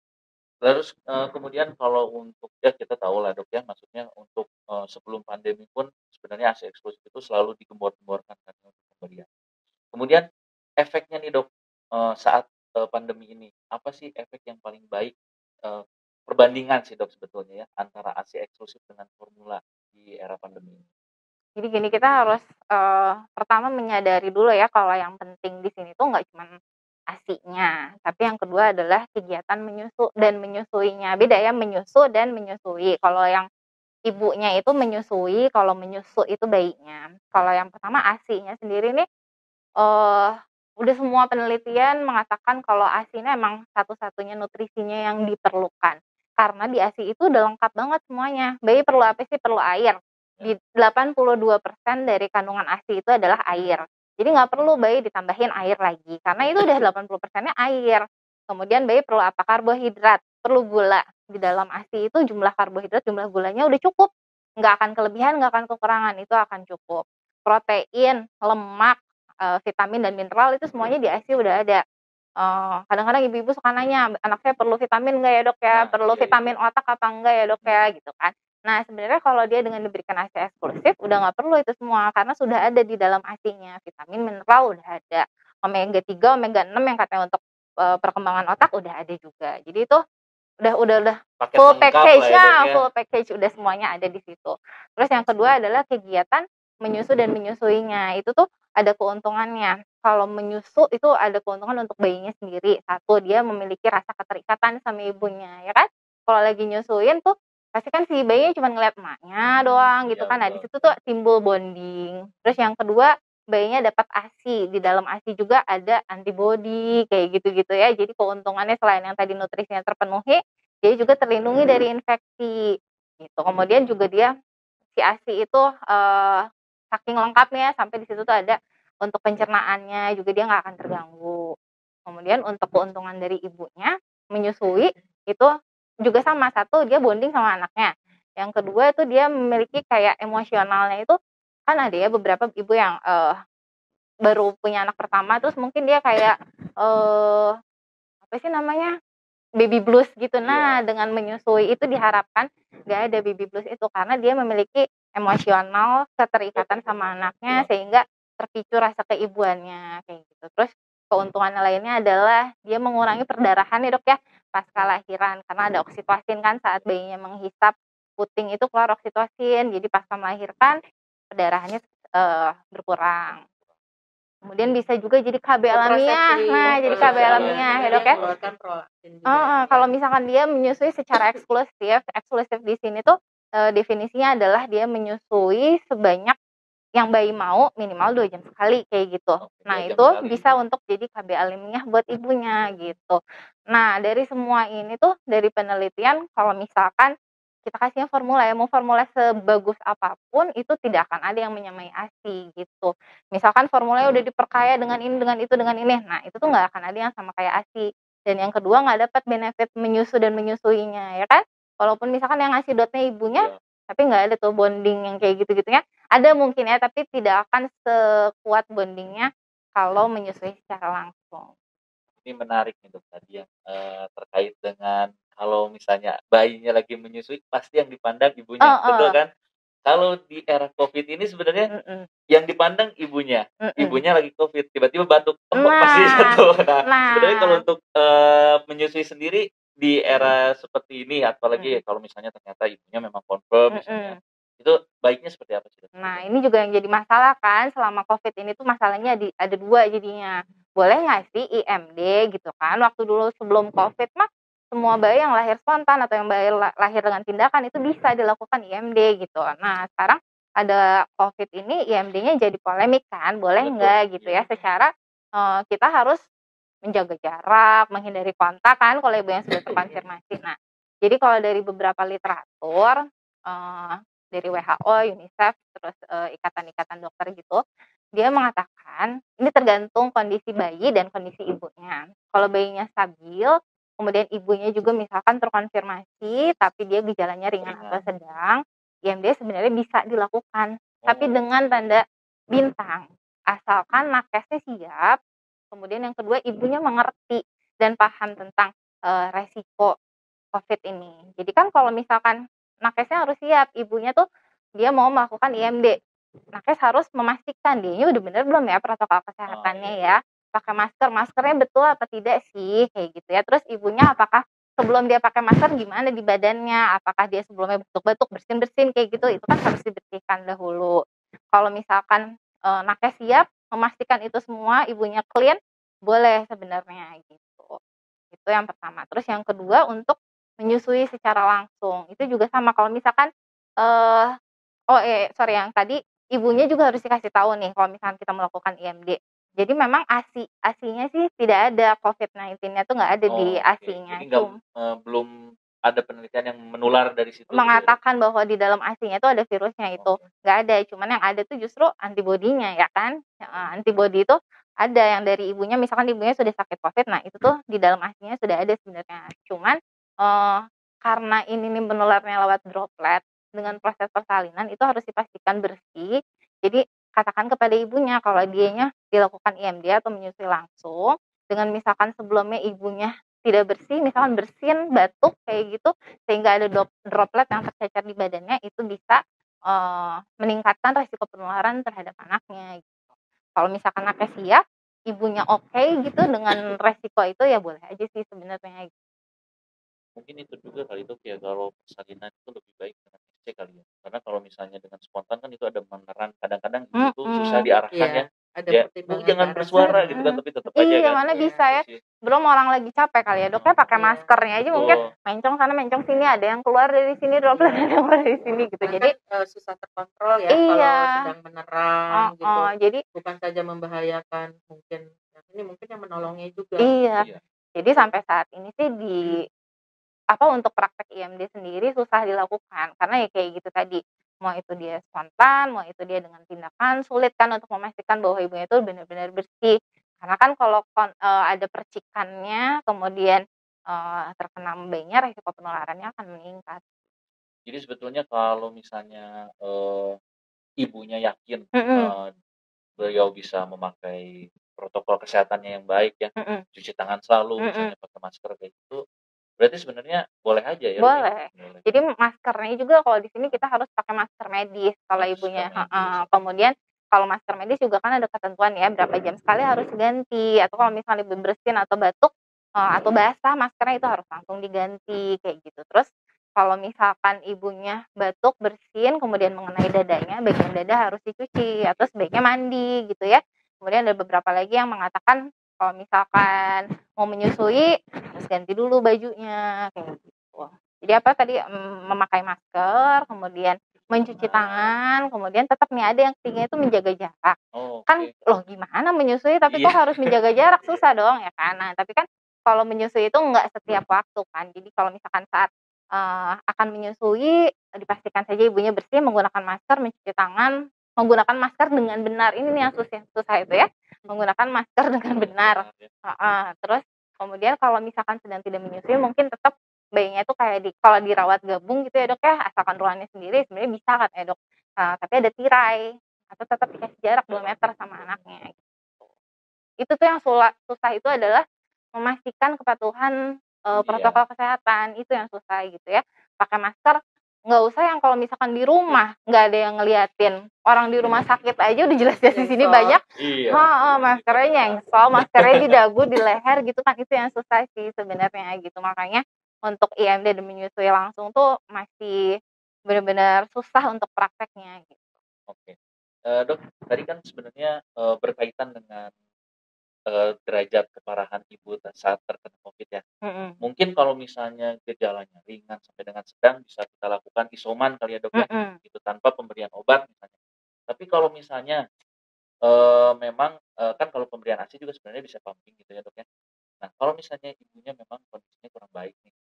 S1: Terus kemudian kalau untuk ya kita tahu lah dok ya, maksudnya untuk sebelum pandemi pun sebenarnya ASI eksklusif itu selalu digembor-gemborkan kan untuk pemberian. Kemudian efeknya nih dok, saat pandemi ini, apa sih efek yang paling baik, eee, perbandingan sih dok sebetulnya ya, antara ASI eksklusif dengan formula di era pandemi ini?
S3: Jadi gini, kita harus, pertama menyadari dulu ya kalau yang penting di sini tuh nggak cuman ASI-nya, tapi yang kedua adalah kegiatan menyusu dan menyusuinya. Beda ya menyusu dan menyusui. Kalau yang ibunya itu menyusui, kalau menyusu itu bayinya. Kalau yang pertama ASI-nya sendiri nih, eee, udah semua penelitian mengatakan kalau ASI ini emang satu-satunya nutrisinya yang diperlukan. Karena di ASI itu udah lengkap banget semuanya. Bayi perlu apa sih? Perlu air. Di 82% dari kandungan ASI itu adalah air. Jadi nggak perlu bayi ditambahin air lagi, karena itu udah 80%-nya air. Kemudian bayi perlu apa? Karbohidrat, perlu gula. Di dalam ASI itu jumlah karbohidrat, jumlah gulanya udah cukup. Nggak akan kelebihan, nggak akan kekurangan, itu akan cukup. Protein, lemak, vitamin dan mineral itu semuanya di ASI udah ada. Kadang-kadang ibu-ibu suka nanya, "Anak saya perlu vitamin nggak ya dok ya?
S1: Nah,
S3: Perlu
S1: iya itu.
S3: vitamin otak apa enggak ya dok ya?" Gitu kan. Nah sebenarnya kalau dia dengan diberikan ASI eksklusif udah nggak perlu itu semua, karena sudah ada di dalam ASI-nya, vitamin, mineral udah ada, omega 3, omega 6 yang katanya untuk, perkembangan otak udah ada juga. Jadi itu udah
S1: Paket
S3: full
S1: lengkap lah ya
S3: package-nya,
S1: dok ya.
S3: full package udah semuanya ada di situ. Terus yang kedua adalah kegiatan menyusu dan menyusuinya. Itu tuh ada keuntungannya. Kalau menyusu itu ada keuntungan untuk bayinya sendiri. Satu, dia memiliki rasa keterikatan sama ibunya, ya kan? Kalau lagi nyusuin tuh pasti kan si bayinya cuma ngeliat emaknya doang gitu
S1: Iya
S3: kan. Nah, di
S1: betul.
S3: situ tuh timbul bonding. Terus yang kedua, bayinya dapat ASI. Di dalam ASI juga ada antibody kayak gitu-gitu ya. Jadi keuntungannya selain yang tadi nutrisinya terpenuhi, dia juga terlindungi dari infeksi gitu. Kemudian juga dia si ASI itu saking lengkapnya sampai di situ tuh ada untuk pencernaannya juga dia nggak akan terganggu. Kemudian untuk keuntungan dari ibunya menyusui itu juga sama, satu dia bonding sama anaknya. Yang kedua itu dia memiliki kayak emosionalnya itu kan ada ya beberapa ibu yang baru punya anak pertama terus mungkin dia kayak apa sih namanya? Baby blues gitu. Nah,
S1: Iya.
S3: dengan menyusui itu diharapkan nggak ada baby blues itu karena dia memiliki emosional keterikatan sama anaknya sehingga terpicu rasa keibuannya kayak gitu. Terus keuntungan lainnya adalah dia mengurangi perdarahan ya dok ya pasca lahiran karena ada oksitosin kan saat bayinya menghisap puting itu keluar oksitosin jadi pasca melahirkan perdarahannya berkurang. Kemudian bisa juga jadi KB alamiah. Nah, jadi KB alamiah ya dok ya.
S2: Mengeluarkan prolaktin juga.
S3: Kalau misalkan dia menyusui secara eksklusif di sini tuh definisinya adalah dia menyusui sebanyak yang bayi mau minimal 2 jam sekali kayak gitu.
S1: Oke,
S3: Nah,
S1: 2 jam
S3: itu
S1: sekali.
S3: bisa untuk jadi KB alamiah buat ibunya gitu. Nah, dari semua ini tuh dari penelitian kalau misalkan kita kasihnya formula ya, mau formula sebagus apapun itu tidak akan ada yang menyamai ASI gitu. Misalkan formulanya udah diperkaya dengan ini, dengan itu, dengan ini. Nah, itu tuh nggak akan ada yang sama kayak ASI. Dan yang kedua nggak dapat benefit menyusu dan menyusuinya, ya kan? Walaupun misalkan yang ngasih dotnya ibunya,
S1: Iya.
S3: tapi nggak ada tuh bonding yang kayak gitu-gitunya. Ada mungkin ya, tapi tidak akan sekuat bondingnya kalau menyusui secara langsung.
S1: Ini menarik nih dok tadi yang terkait dengan kalau misalnya bayinya lagi menyusui pasti yang dipandang ibunya, betul
S3: Heeh,
S1: kan? Kalau di era Covid ini sebenarnya
S3: mhm,
S1: yang dipandang ibunya,
S3: mhm.
S1: ibunya lagi Covid, tiba-tiba batuk, pasti
S3: Nah
S1: satu. Nah, sebenarnya kalau
S3: nah,
S1: untuk menyusui sendiri di era seperti ini, apalagi
S3: mhm,
S1: kalau misalnya ternyata ibunya memang confirm misalnya
S3: mhm.
S1: Itu baiknya seperti apa sih, Dok?
S3: Nah, ini juga yang jadi masalah kan selama COVID ini tuh masalahnya ada 2 jadinya. Boleh nggak sih IMD gitu kan? Waktu dulu sebelum COVID mah semua bayi yang lahir spontan atau yang bayi lahir dengan tindakan itu bisa dilakukan IMD gitu. Nah, sekarang ada COVID ini IMD-nya jadi polemik kan, boleh
S1: Betul,
S3: nggak gitu
S1: iya.
S3: ya? Secara kita harus menjaga jarak, menghindari kontak kan kalau ibu yang sudah terkonfirmasi. Nah, jadi kalau dari beberapa literatur dari WHO, UNICEF, terus ikatan-ikatan dokter gitu, dia mengatakan ini tergantung kondisi bayi dan kondisi ibunya. Kalau bayinya stabil, kemudian ibunya juga misalkan terkonfirmasi, tapi dia gejalanya ringan atau sedang, IMD sebenarnya bisa dilakukan, tapi dengan tanda bintang, asalkan nakesnya siap. Kemudian yang kedua ibunya mengerti dan paham tentang resiko COVID ini. Jadi kan kalau misalkan nakesnya harus siap, ibunya tuh dia mau melakukan IMD. Nakes harus memastikan dia udah bener belum ya protokol kesehatannya ya. Pakai masker, maskernya betul apa tidak sih kayak gitu ya. Terus ibunya apakah sebelum dia pakai masker gimana di badannya, apakah dia sebelumnya batuk-batuk, bersin-bersin kayak gitu, itu kan harus dibersihkan dahulu. Kalau misalkan nakes siap memastikan itu semua, ibunya clean, boleh sebenarnya gitu. Itu yang pertama. Terus yang kedua untuk menyusui secara langsung. Itu juga sama kalau misalkan sorry yang tadi ibunya juga harus dikasih tahu nih kalau misalkan kita melakukan IMD. Jadi memang ASI-nya sih tidak ada COVID-19-nya tuh nggak ada di ASI-nya.
S1: Jadi belum ada penelitian yang menular dari situ.
S3: Mengatakan bahwa di dalam ASI-nya itu ada virusnya itu nggak ada. Cuman yang ada tuh justru antibodinya ya kan. Antibodi itu ada yang dari ibunya, misalkan ibunya sudah sakit COVID, nah itu tuh di dalam ASI-nya sudah ada sebenarnya. Cuman karena ini nih menularnya lewat droplet dengan proses persalinan itu harus dipastikan bersih. Jadi katakan kepada ibunya kalau dianya dilakukan IMD atau menyusui langsung dengan misalkan sebelumnya ibunya tidak bersih, misalkan bersin, batuk kayak gitu sehingga ada droplet yang tercecer di badannya, itu bisa meningkatkan resiko penularan terhadap anaknya gitu. Kalau misalkan anaknya siap, ibunya oke gitu dengan resiko itu ya boleh aja sih sebenarnya.
S1: Mungkin itu juga kali itu ya kalau persalinan itu lebih baik dengan SC kali ya. Karena kalau misalnya dengan spontan kan itu ada meneran, kadang-kadang itu susah diarahkan ya.
S2: Ada
S1: Ya,
S2: pertimbangan
S1: jangan
S2: ke arah
S1: bersuara
S2: sana.
S1: gitu kan, tapi tetap aja
S3: Iya,
S1: kan.
S3: mana bisa ya.
S1: Gitu sih.
S3: Belum orang lagi capek kali ya, dokter pakai
S2: Iya.
S3: maskernya aja mungkin mencong sana mencong sini, ada yang keluar dari sini droplet, ada yang keluar dari sini gitu.
S2: Bahkan,
S3: Jadi
S2: susah terkontrol ya
S3: Iya.
S2: kalau sedang menerang gitu.
S3: Jadi
S2: Bukan saja membahayakan, mungkin ini mungkin yang menolongnya juga.
S3: Iya. Jadi sampai saat ini sih untuk praktek IMD sendiri susah dilakukan karena ya kayak gitu tadi. Mau itu dia spontan, mau itu dia dengan tindakan, sulit kan untuk memastikan bahwa ibunya itu benar-benar bersih. Karena kan kalau ada percikannya kemudian terkena bayinya, resiko penularannya akan meningkat.
S1: Jadi sebetulnya kalau misalnya ibunya yakin beliau bisa memakai protokol kesehatannya yang baik ya, cuci tangan selalu, misalnya pakai masker kayak gitu, berarti sebenarnya boleh aja ya?
S3: Boleh. Jadi maskernya juga kalau di sini kita harus pakai masker medis kalau ibunya. Kemudian kalau masker medis juga kan ada ketentuan ya berapa jam sekali harus ganti, atau kalau misalnya ibu bersin atau batuk atau basah, maskernya itu harus langsung diganti kayak gitu. Terus kalau misalkan ibunya batuk, bersin, kemudian mengenai dadanya, bagian dada harus dicuci atau sebaiknya mandi gitu ya. Kemudian ada beberapa lagi yang mengatakan kalau misalkan mau menyusui harus ganti dulu bajunya kayak gitu. Jadi tadi memakai masker, kemudian mencuci tangan, kemudian tetap nih ada yang ketiga itu menjaga jarak. Kan loh gimana menyusui tapi kok harus menjaga jarak, susah dong ya kan. Nah, tapi kan kalau menyusui itu enggak setiap waktu kan. Jadi kalau misalkan saat akan menyusui dipastikan saja ibunya bersih, menggunakan masker, mencuci tangan, menggunakan masker dengan benar. Ini nih yang susah itu ya. Menggunakan masker dengan benar. Terus kemudian kalau misalkan sedang tidak menyusui mungkin tetap bayinya itu kayak kalau dirawat gabung gitu ya dok ya, asalkan ruangannya sendiri sebenarnya bisa kan ya dok, tapi ada tirai atau tetap dikasih jarak 2 meter sama anaknya gitu. Itu tuh yang susah itu adalah memastikan kepatuhan protokol kesehatan, itu yang susah gitu ya. Pakai masker nggak usah yang kalau misalkan di rumah nggak ada yang ngeliatin, orang di rumah sakit aja udah jelas-jelas di sini banyak maskernya nyengsel, maskernya di dagu, di leher gitu kan, itu yang susah sih sebenarnya gitu. Makanya untuk IMD dan menyusui langsung tuh masih benar-benar susah untuk prakteknya gitu.
S1: Oke. Dok, tadi kan sebenarnya berkaitan dengan derajat keparahan ibu saat terkena COVID ya.
S3: Mm-mm.
S1: Mungkin kalau misalnya gejalanya ringan sampai dengan sedang bisa kita lakukan isoman kali ya dok ya,
S3: Mm-mm.
S1: gitu tanpa pemberian obat misalnya. Tapi kalau misalnya memang kan kalau pemberian ASI juga sebenarnya bisa pumping gitu ya dok ya. Nah kalau misalnya ibunya memang kondisinya kurang baik nih,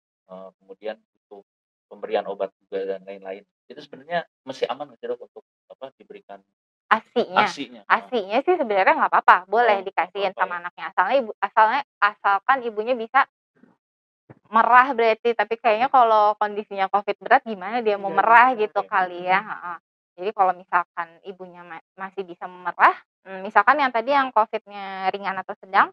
S1: kemudian butuh pemberian obat juga dan lain-lain, itu sebenarnya masih aman nggak sih dok untuk diberikan
S3: Asinya,
S1: ASI-nya?
S3: asinya sih sebenarnya nggak apa-apa, boleh
S1: Oh nggak
S3: dikasihin
S1: apa-apa
S3: sama
S1: ya?
S3: anaknya asalkan ibunya bisa merah berarti, tapi kayaknya kalau kondisinya COVID berat gimana dia mau
S2: Nggak
S3: merah
S2: bisa.
S3: gitu kali ya. Jadi kalau misalkan ibunya masih bisa merah, misalkan yang tadi yang COVID-nya ringan atau sedang,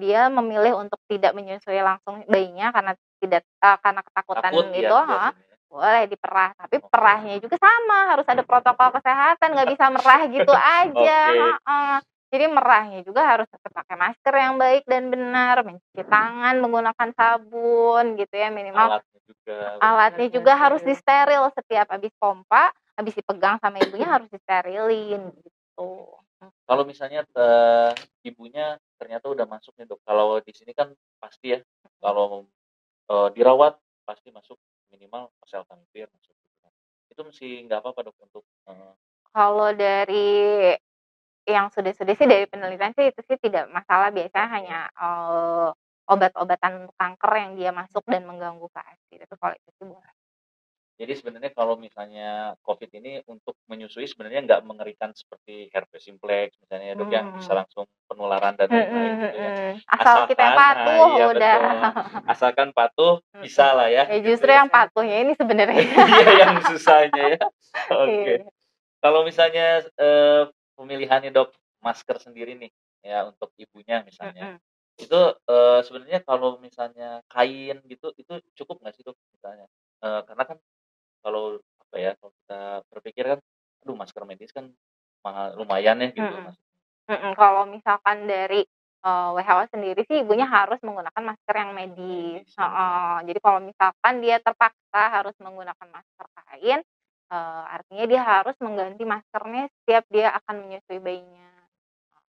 S3: dia memilih untuk tidak menyusui langsung bayinya karena ketakutan
S1: Takut ya
S3: itu,
S1: biasanya ya?
S3: boleh diperah. Tapi
S1: Oke.
S3: perahnya juga sama, harus ada protokol kesehatan, nggak bisa merah gitu aja.
S1: Oke.
S3: Jadi merahnya juga harus tetap pakai masker yang baik dan benar, mencuci tangan menggunakan sabun gitu ya minimal. Alatnya juga harus disteril setiap habis pompa, habis dipegang sama ibunya harus disterilin gitu.
S1: Kalau misalnya ibunya ternyata udah masuk nih dok, kalau di sini kan pasti ya, kalau dirawat pasti masuk minimal oseltamivir masuk gitu kan. Itu mesti nggak apa-apa dok untuk
S3: Kalau dari yang sudah-sudah sih dari penelitian sih itu sih tidak masalah, biasanya hanya obat-obatan untuk kanker yang dia masuk dan mengganggu ke ASI. Itu kalau itu sih boleh.
S1: jadi sebenarnya kalau misalnya COVID ini untuk menyusui sebenarnya nggak mengerikan seperti herpes simplex misalnya ya dok ya, bisa langsung penularan dan lain-lain gitu ya.
S3: Asal kita yang patuh
S1: iya
S3: udah.
S1: betul. Asalkan patuh bisa lah ya.
S3: Ya
S1: Gitu
S3: justru
S1: ya.
S3: yang patuhnya ini sebenarnya.
S1: Iya yang susahnya ya. Oke.
S3: Iya.
S1: Kalau misalnya pemilihannya dok masker sendiri nih ya untuk ibunya misalnya. Itu sebenarnya kalau misalnya kain gitu itu cukup nggak sih dok misalnya? Karena kan kalau apa ya kalau kita berpikir kan, aduh masker medis kan mahal lumayan ya gitu maksudnya.
S3: Kalau misalkan dari WHO sendiri sih ibunya harus menggunakan masker yang medis. Jadi kalau misalkan dia terpaksa harus menggunakan masker kain, artinya dia harus mengganti maskernya setiap dia akan menyusui bayinya.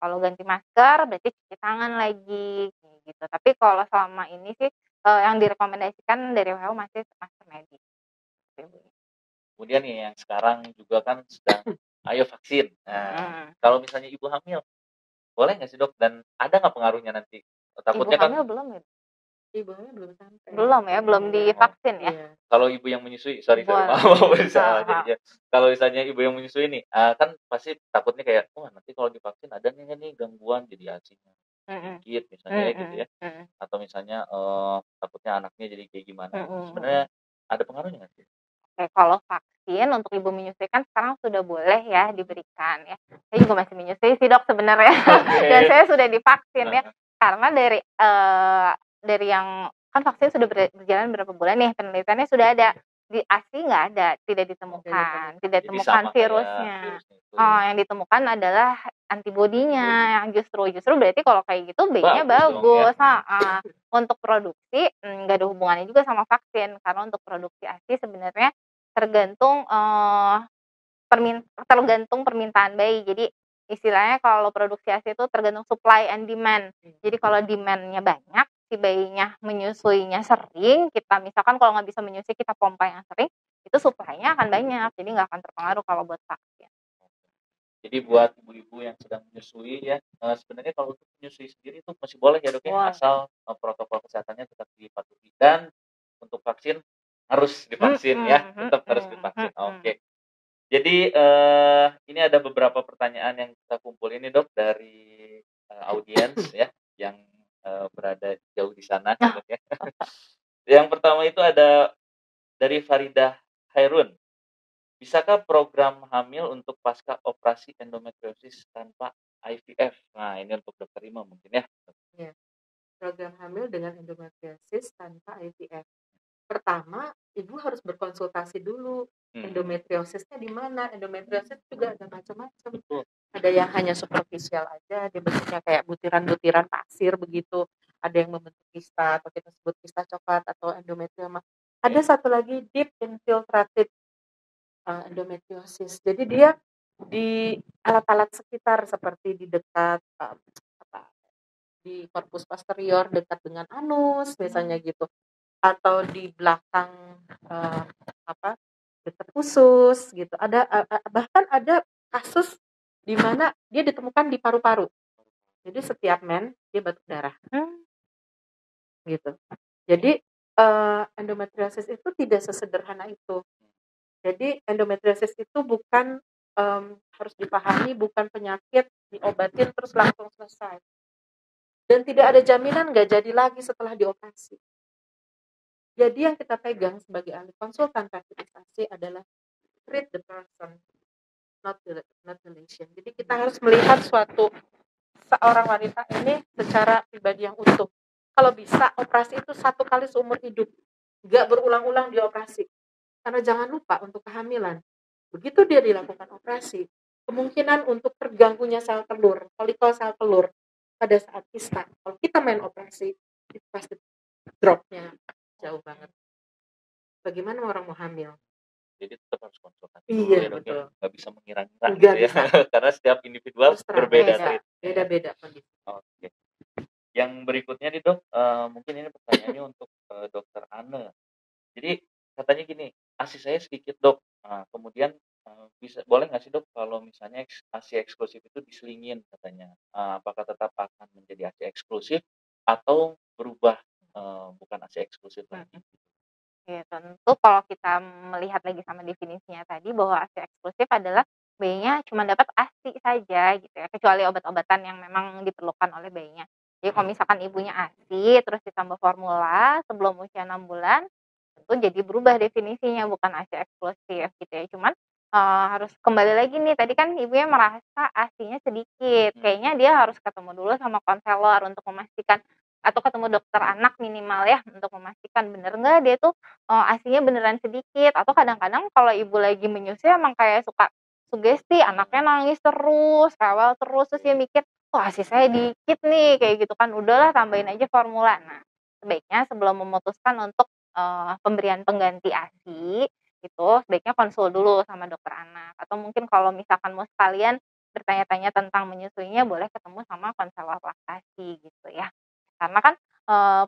S3: Kalau ganti masker berarti cuci tangan lagi kayak gitu. Tapi kalau selama ini sih yang direkomendasikan dari WHO masih masker medis.
S1: Kemudian nih yang sekarang juga kan sedang ayo vaksin. Nah, kalau misalnya ibu hamil boleh nggak sih dok? Dan ada nggak pengaruhnya nanti?
S3: Ibu
S1: Takutnya kan
S3: hamil belum ya?
S2: Ibu hamil belum sampai.
S3: Belum ya, belum divaksin ya?
S2: Iya.
S1: kalau ibu yang menyusui, sorry
S3: Boleh.
S1: maaf salah jadinya. Kalau misalnya ibu yang menyusui nih, kan pasti takutnya kayak, wah nanti kalau divaksin ada nih gangguan jadi ASI-nya sedikit misalnya gitu ya. Atau misalnya takutnya anaknya jadi kayak gimana. Sebenarnya ada pengaruhnya nggak sih?
S3: Oke, kalau vaksin untuk ibu menyusui kan sekarang sudah boleh ya diberikan ya. Saya juga masih menyusui sih dok sebenarnya. Dan saya sudah divaksin ya. Karena dari yang kan vaksin sudah berjalan berapa bulan nih, penelitiannya sudah ada. Di ASI nggak ada, tidak ditemukan virusnya. Yang ditemukan adalah antibodinya yang justru berarti kalau kayak gitu bayinya bagus. Untuk produksi nggak ada hubungannya juga sama vaksin, karena untuk produksi ASI sebenarnya tergantung permintaan bayi. Jadi istilahnya kalau produksi ASI itu tergantung supply and demand. Jadi kalau demand-nya banyak, si bayinya menyusuinya sering, kita misalkan kalau nggak bisa menyusui kita pompa yang sering, itu supply-nya akan banyak, jadi nggak akan terpengaruh kalau buat vaksin.
S1: Jadi buat ibu-ibu yang sedang menyusui ya, sebenarnya kalau untuk menyusui sendiri itu masih boleh ya dok ya, asal protokol kesehatannya tetap dipatuhi. Dan untuk vaksin harus divaksin ya, tetap harus divaksin. Oke. Jadi ini ada beberapa pertanyaan yang kita kumpul ini dok dari audiens ya yang berada jauh di sana. Gitu ya. Yang pertama itu ada dari Faridah Hairun. Bisakah program hamil untuk pasca operasi endometriosis tanpa IVF? Nah ini untuk dokter Ima mungkin ya.
S2: Ya. Program hamil dengan endometriosis tanpa IVF. Pertama, ibu harus berkonsultasi dulu. Endometriosisnya di mana? Endometriosis juga ada macam-macam. Ada yang hanya superficial aja, dia bentuknya kayak butiran-butiran pasir begitu. Ada yang membentuk kista atau kita sebut kista coklat atau endometrioma. Ada satu lagi deep infiltrated endometriosis. Jadi dia di alat-alat sekitar seperti di dekat di korpus posterior dekat dengan anus misalnya gitu, atau di belakang dekat usus gitu. Ada bahkan ada kasus di mana dia ditemukan di paru-paru. Jadi setiap men dia batuk darah gitu. Jadi endometriosis itu tidak sesederhana itu. Jadi endometriosis itu bukan harus dipahami bukan penyakit diobatin terus langsung selesai. Dan tidak ada jaminan nggak jadi lagi setelah dioperasi. Jadi yang kita pegang sebagai ahli konsultan fertilisasi adalah treat the person, not the lesion. Jadi kita harus melihat seorang wanita ini secara pribadi yang utuh. Kalau bisa operasi itu 1 kali seumur hidup, nggak berulang-ulang dioperasi. Karena jangan lupa untuk kehamilan, begitu dia dilakukan operasi, kemungkinan untuk terganggunya sel telur, folikel sel telur pada saat kista, kalau kita main operasi, itu pasti dropnya jauh banget. Bagaimana orang mau hamil?
S1: Jadi tetap harus konsultasi.
S2: Iya,
S1: ya,
S2: betul.
S1: Nggak bisa mengira-ngira
S2: Nggak
S1: gitu ya.
S2: bisa.
S1: Karena setiap individual berbeda.
S2: Beda-beda kondisi.
S1: Oke. Yang berikutnya nih dok, mungkin ini pertanyaannya untuk dokter Anne. Jadi katanya gini, ASI saya sedikit dok. Kemudian boleh nggak sih dok kalau misalnya ASI eksklusif itu diselingin katanya. Apakah tetap akan menjadi ASI eksklusif atau berubah bukan ASI eksklusif lagi?
S3: Ya, tentu kalau kita melihat lagi sama definisinya tadi bahwa ASI eksklusif adalah bayinya cuma dapat ASI saja gitu ya, kecuali obat-obatan yang memang diperlukan oleh bayinya. Jadi kalau misalkan ibunya ASI terus ditambah formula sebelum usia 6 bulan, tentu jadi berubah definisinya bukan ASI eksklusif gitu ya. Cuman harus kembali lagi nih, tadi kan ibunya merasa ASI-nya sedikit, kayaknya dia harus ketemu dulu sama konselor untuk memastikan atau ketemu dokter anak minimal ya untuk memastikan bener nggak dia tuh ASI-nya beneran sedikit, atau kadang-kadang kalau ibu lagi menyusui emang kayak suka sugesti anaknya nangis terus, rewel terus, terus dia mikir, "Oh, ASI saya dikit nih," kayak gitu kan, udahlah tambahin aja formula. Nah, sebaiknya sebelum memutuskan untuk pemberian pengganti ASI, itu sebaiknya konsul dulu sama dokter anak, atau mungkin kalau misalkan mau sekalian bertanya-tanya tentang menyusuinya boleh ketemu sama konselor laktasi gitu ya. Karena kan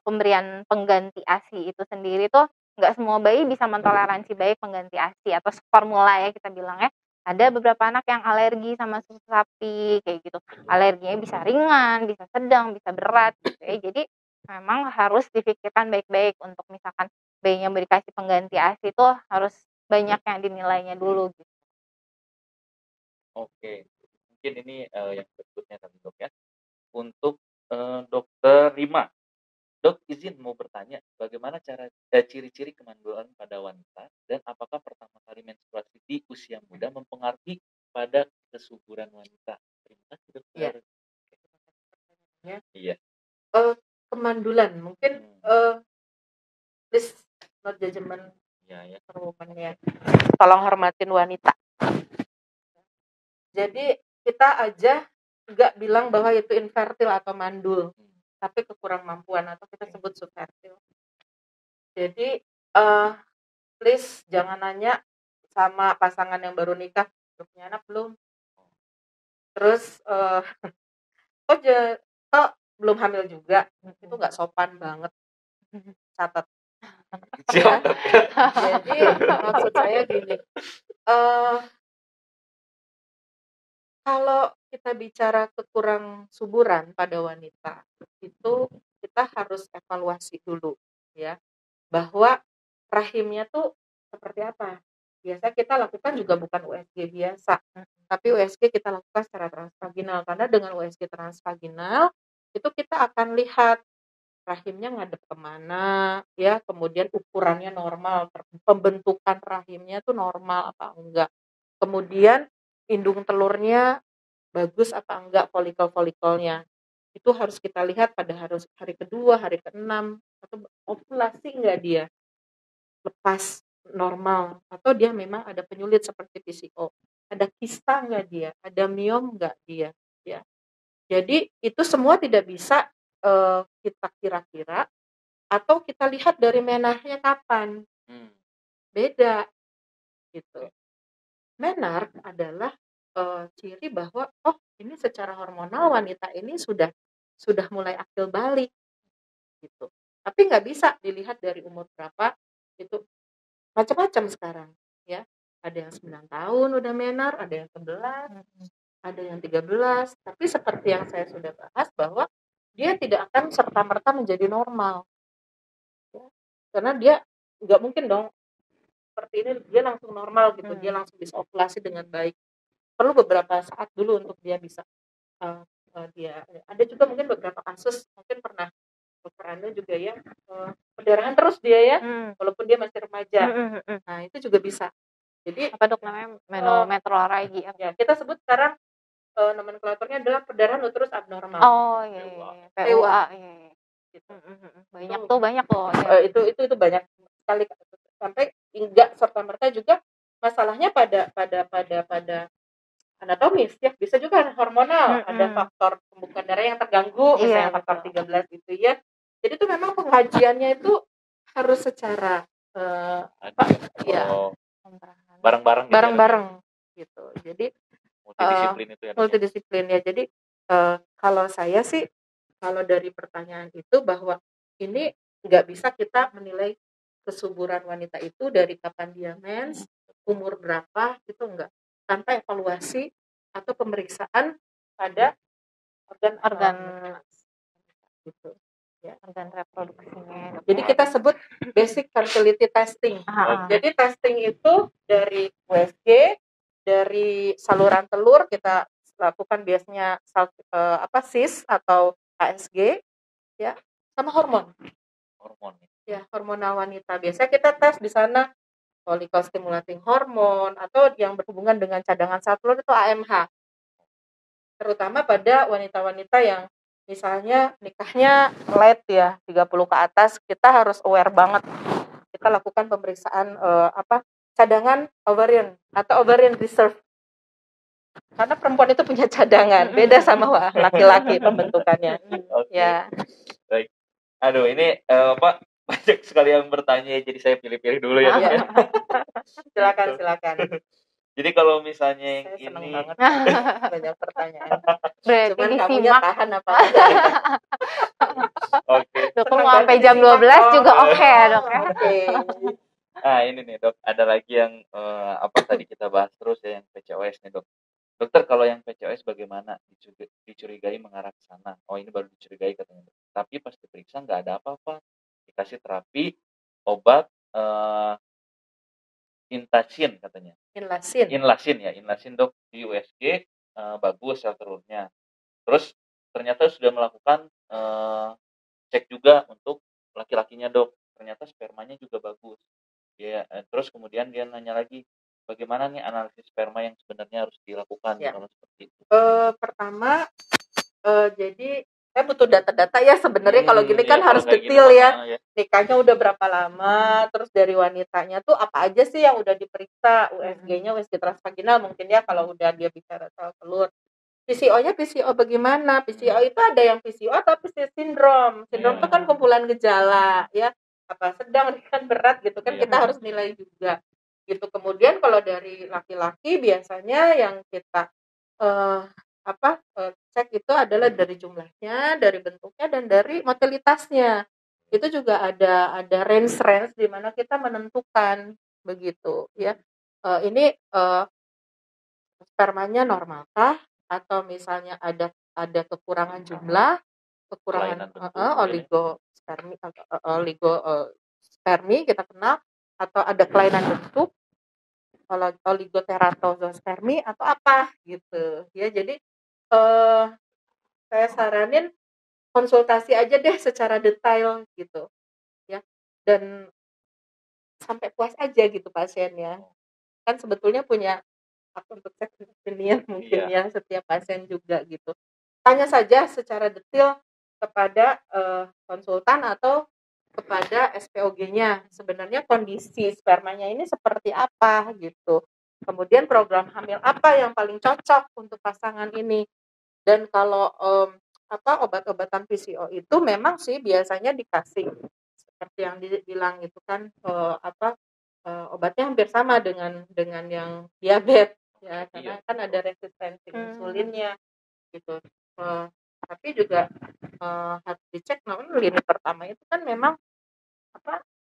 S3: pemberian pengganti ASI itu sendiri tuh nggak semua bayi bisa mentoleransi baik pengganti ASI atau formula ya kita bilang ya. Ada beberapa anak yang alergi sama susu sapi kayak gitu. Alerginya bisa ringan, bisa sedang, bisa berat gitu ya. Jadi memang harus difikirkan baik-baik untuk misalkan bayinya mau dikasih pengganti ASI itu harus banyak yang dinilainya dulu gitu.
S1: Oke, mungkin ini yang berikutnya tadi dok ya. Untuk dokter Rima, dok izin mau bertanya, bagaimana ciri-ciri kemandulan pada wanita dan apakah pertama kali menstruasi di usia muda mempengaruhi pada kesuburan wanita? Terima kasih dokter. Iya.
S2: Kemandulan mungkin please not judgment woman ya. Tolong hormatin wanita. Jadi kita aja nggak bilang bahwa itu infertil atau mandul, tapi kekurang mampuan atau kita sebut subfertil. Jadi please jangan nanya sama pasangan yang baru nikah, udah punya anak belum? Terus kok belum hamil juga? Itu nggak sopan banget. Catat. Ya. Jadi maksud saya gini, kalau kita bicara kekurang suburan pada wanita, itu kita harus evaluasi dulu ya, bahwa rahimnya tuh seperti apa. Biasa kita lakukan juga bukan USG biasa, tapi USG kita lakukan secara transvaginal, karena dengan USG transvaginal itu kita akan lihat rahimnya ngadep kemana ya, kemudian ukurannya normal, pembentukan rahimnya tuh normal apa enggak, kemudian indung telurnya bagus apa enggak, folikel-folikelnya itu harus kita lihat pada hari kedua, hari ke-6, atau ovulasi enggak dia lepas normal, atau dia memang ada penyulit seperti PCO, ada kista enggak dia, ada miom enggak dia ya. Jadi itu semua tidak bisa kita kira-kira atau kita lihat dari menahnya kapan, beda gitu. menark adalah ciri bahwa ini secara hormonal wanita ini sudah mulai akil balik gitu. Tapi nggak bisa dilihat dari umur berapa, itu macam-macam sekarang ya. Ada yang 9 tahun udah menark, ada yang 11, ada yang 13, tapi seperti yang saya sudah bahas bahwa dia tidak akan serta-merta menjadi normal. Ya. Karena dia nggak mungkin dong seperti ini dia langsung normal gitu, dia langsung bisa ovulasi dengan baik. Perlu beberapa saat dulu untuk dia bisa dia ada juga mungkin beberapa kasus mungkin pernah dokter Anda juga ya perdarahan terus dia ya walaupun dia masih remaja. Nah itu juga bisa. Jadi
S3: apa dok namanya menometroragi
S2: ya kita sebut sekarang nomenklaturnya adalah perdarahan uterus abnormal.
S3: Oh iya, PUA. Iya.
S2: Gitu.
S3: Banyak tuh.
S2: Ya. Itu banyak sekali sampai enggak serta merta juga masalahnya pada anatomis ya, bisa juga hormonal, ada faktor pembukaan darah yang terganggu, misalnya faktor 13 gitu ya. Jadi itu memang pengkajiannya itu harus secara bareng-bareng gitu. Jadi
S1: multidisiplin itu ya.
S2: Multidisiplin ya. Jadi kalau saya sih kalau dari pertanyaan itu bahwa ini nggak bisa kita menilai kesuburan wanita itu dari kapan dia mens, umur berapa, itu enggak, tanpa evaluasi atau pemeriksaan pada organ gitu ya,
S3: organ reproduksinya.
S2: Jadi kita sebut basic fertility testing. Jadi testing itu dari USG, dari saluran telur kita lakukan biasanya CIS atau ASG ya, sama hormon ya, hormonal wanita. Biasanya kita tes di sana follicle stimulating hormone atau yang berhubungan dengan cadangan sel telur itu AMH. Terutama pada wanita-wanita yang misalnya nikahnya late ya, 30 ke atas, kita harus aware banget. Kita lakukan pemeriksaan cadangan ovarian atau ovarian reserve. Karena perempuan itu punya cadangan, beda sama laki-laki pembentukannya.
S1: Okay. Ya. Baik. Aduh, ini banyak sekali yang bertanya, jadi saya pilih-pilih dulu ya.
S2: Silakan.
S1: Jadi kalau misalnya
S2: saya
S1: yang ini
S2: banget banyak pertanyaan.
S3: Cuman
S2: kamunya tahan apa enggak?
S1: Oke.
S3: Dok mau sampai jam 12 juga oke ya, Dok ya.
S2: Oke.
S1: Nah, ini nih, Dok, ada lagi yang tadi kita bahas terus ya, yang PCOS nih, Dok. Dokter, kalau yang PCOS bagaimana? Dicurigai mengarah ke sana. Oh, ini baru dicurigai katanya. Tapi pas diperiksa nggak ada apa-apa. Dikasih terapi, obat, Inlasin katanya. Inlasin dok, di USG bagus sel telurnya. Terus ternyata sudah melakukan cek juga untuk laki-lakinya dok. Ternyata spermanya juga bagus. Ya, terus kemudian dia nanya lagi, bagaimana nih analisis sperma yang sebenarnya harus dilakukan kalau seperti itu?
S2: Pertama, jadi saya butuh data-data ya sebenarnya kalau gini kan harus detail ya. Nikahnya udah berapa lama, terus dari wanitanya tuh apa aja sih yang udah diperiksa, USG-nya, USG transvaginal mungkin ya kalau udah dia bicara sel telur. PCO-nya PCO bagaimana? PCO itu ada yang PCO atau PCO sindrom. Sindrom itu kan kumpulan gejala ya, apa sedang, ringan, berat gitu kan, kita harus nilai juga. Gitu. Kemudian kalau dari laki-laki biasanya yang kita cek itu adalah dari jumlahnya, dari bentuknya, dan dari motilitasnya. Itu juga ada range di mana kita menentukan begitu ya. Ini spermanya normalkah atau misalnya ada kekurangan jumlah, kekurangan oligospermi kita kenal, atau ada kelainan bentuk, oligoteratospermi atau apa gitu ya. Jadi saya saranin konsultasi aja deh secara detail gitu ya, dan sampai puas aja gitu pasiennya. Kan sebetulnya punya hak untuk second opinion mungkin ya setiap pasien juga gitu. Tanya saja secara detail kepada konsultan atau kepada SPOG-nya, sebenarnya kondisi spermanya ini seperti apa gitu. Kemudian program hamil apa yang paling cocok untuk pasangan ini. Dan kalau obat-obatan PCO itu memang sih biasanya dikasih seperti yang dibilang itu kan obatnya hampir sama dengan yang diabetes ya, karena
S1: Iya.
S2: kan ada resistensi insulinnya gitu. Tapi juga harus dicek, namun lini pertama itu kan memang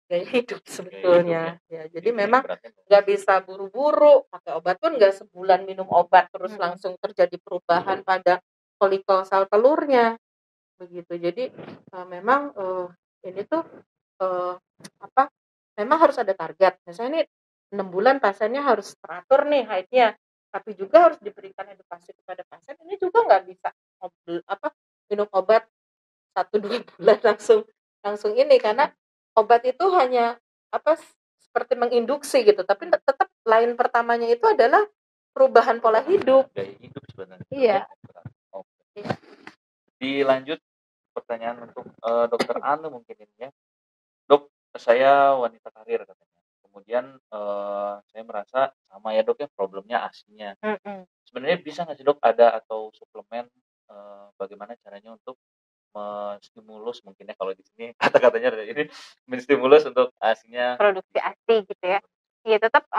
S2: gaya hidup sebetulnya ya. Jadi memang nggak bisa buru-buru pakai obat, pun nggak sebulan minum obat terus langsung terjadi perubahan pada folikel sel telurnya begitu. Jadi memang ini tuh memang harus ada target. Misalnya ini 6 bulan pasiennya harus teratur nih haidnya, tapi juga harus diberikan edukasi kepada pasien. Ini juga nggak bisa minum obat 1-2 bulan langsung ini, karena obat itu hanya seperti menginduksi gitu, tapi tetap lain pertamanya itu adalah perubahan pola hidup.
S1: Gaya hidup sebenarnya.
S2: Iya.
S1: Oke. Dilanjut pertanyaan untuk Dokter Anu mungkin ini ya. Dok, saya wanita karir katanya. Kemudian saya merasa sama ya dok ya, problemnya asinya. Sebenarnya bisa nggak sih dok ada atau suplemen bagaimana caranya untuk menstimulus mungkin ya, kalau di sini kata-katanya ada ini, menstimulus untuk asinya,
S3: produksi ASI gitu ya. Iya tetap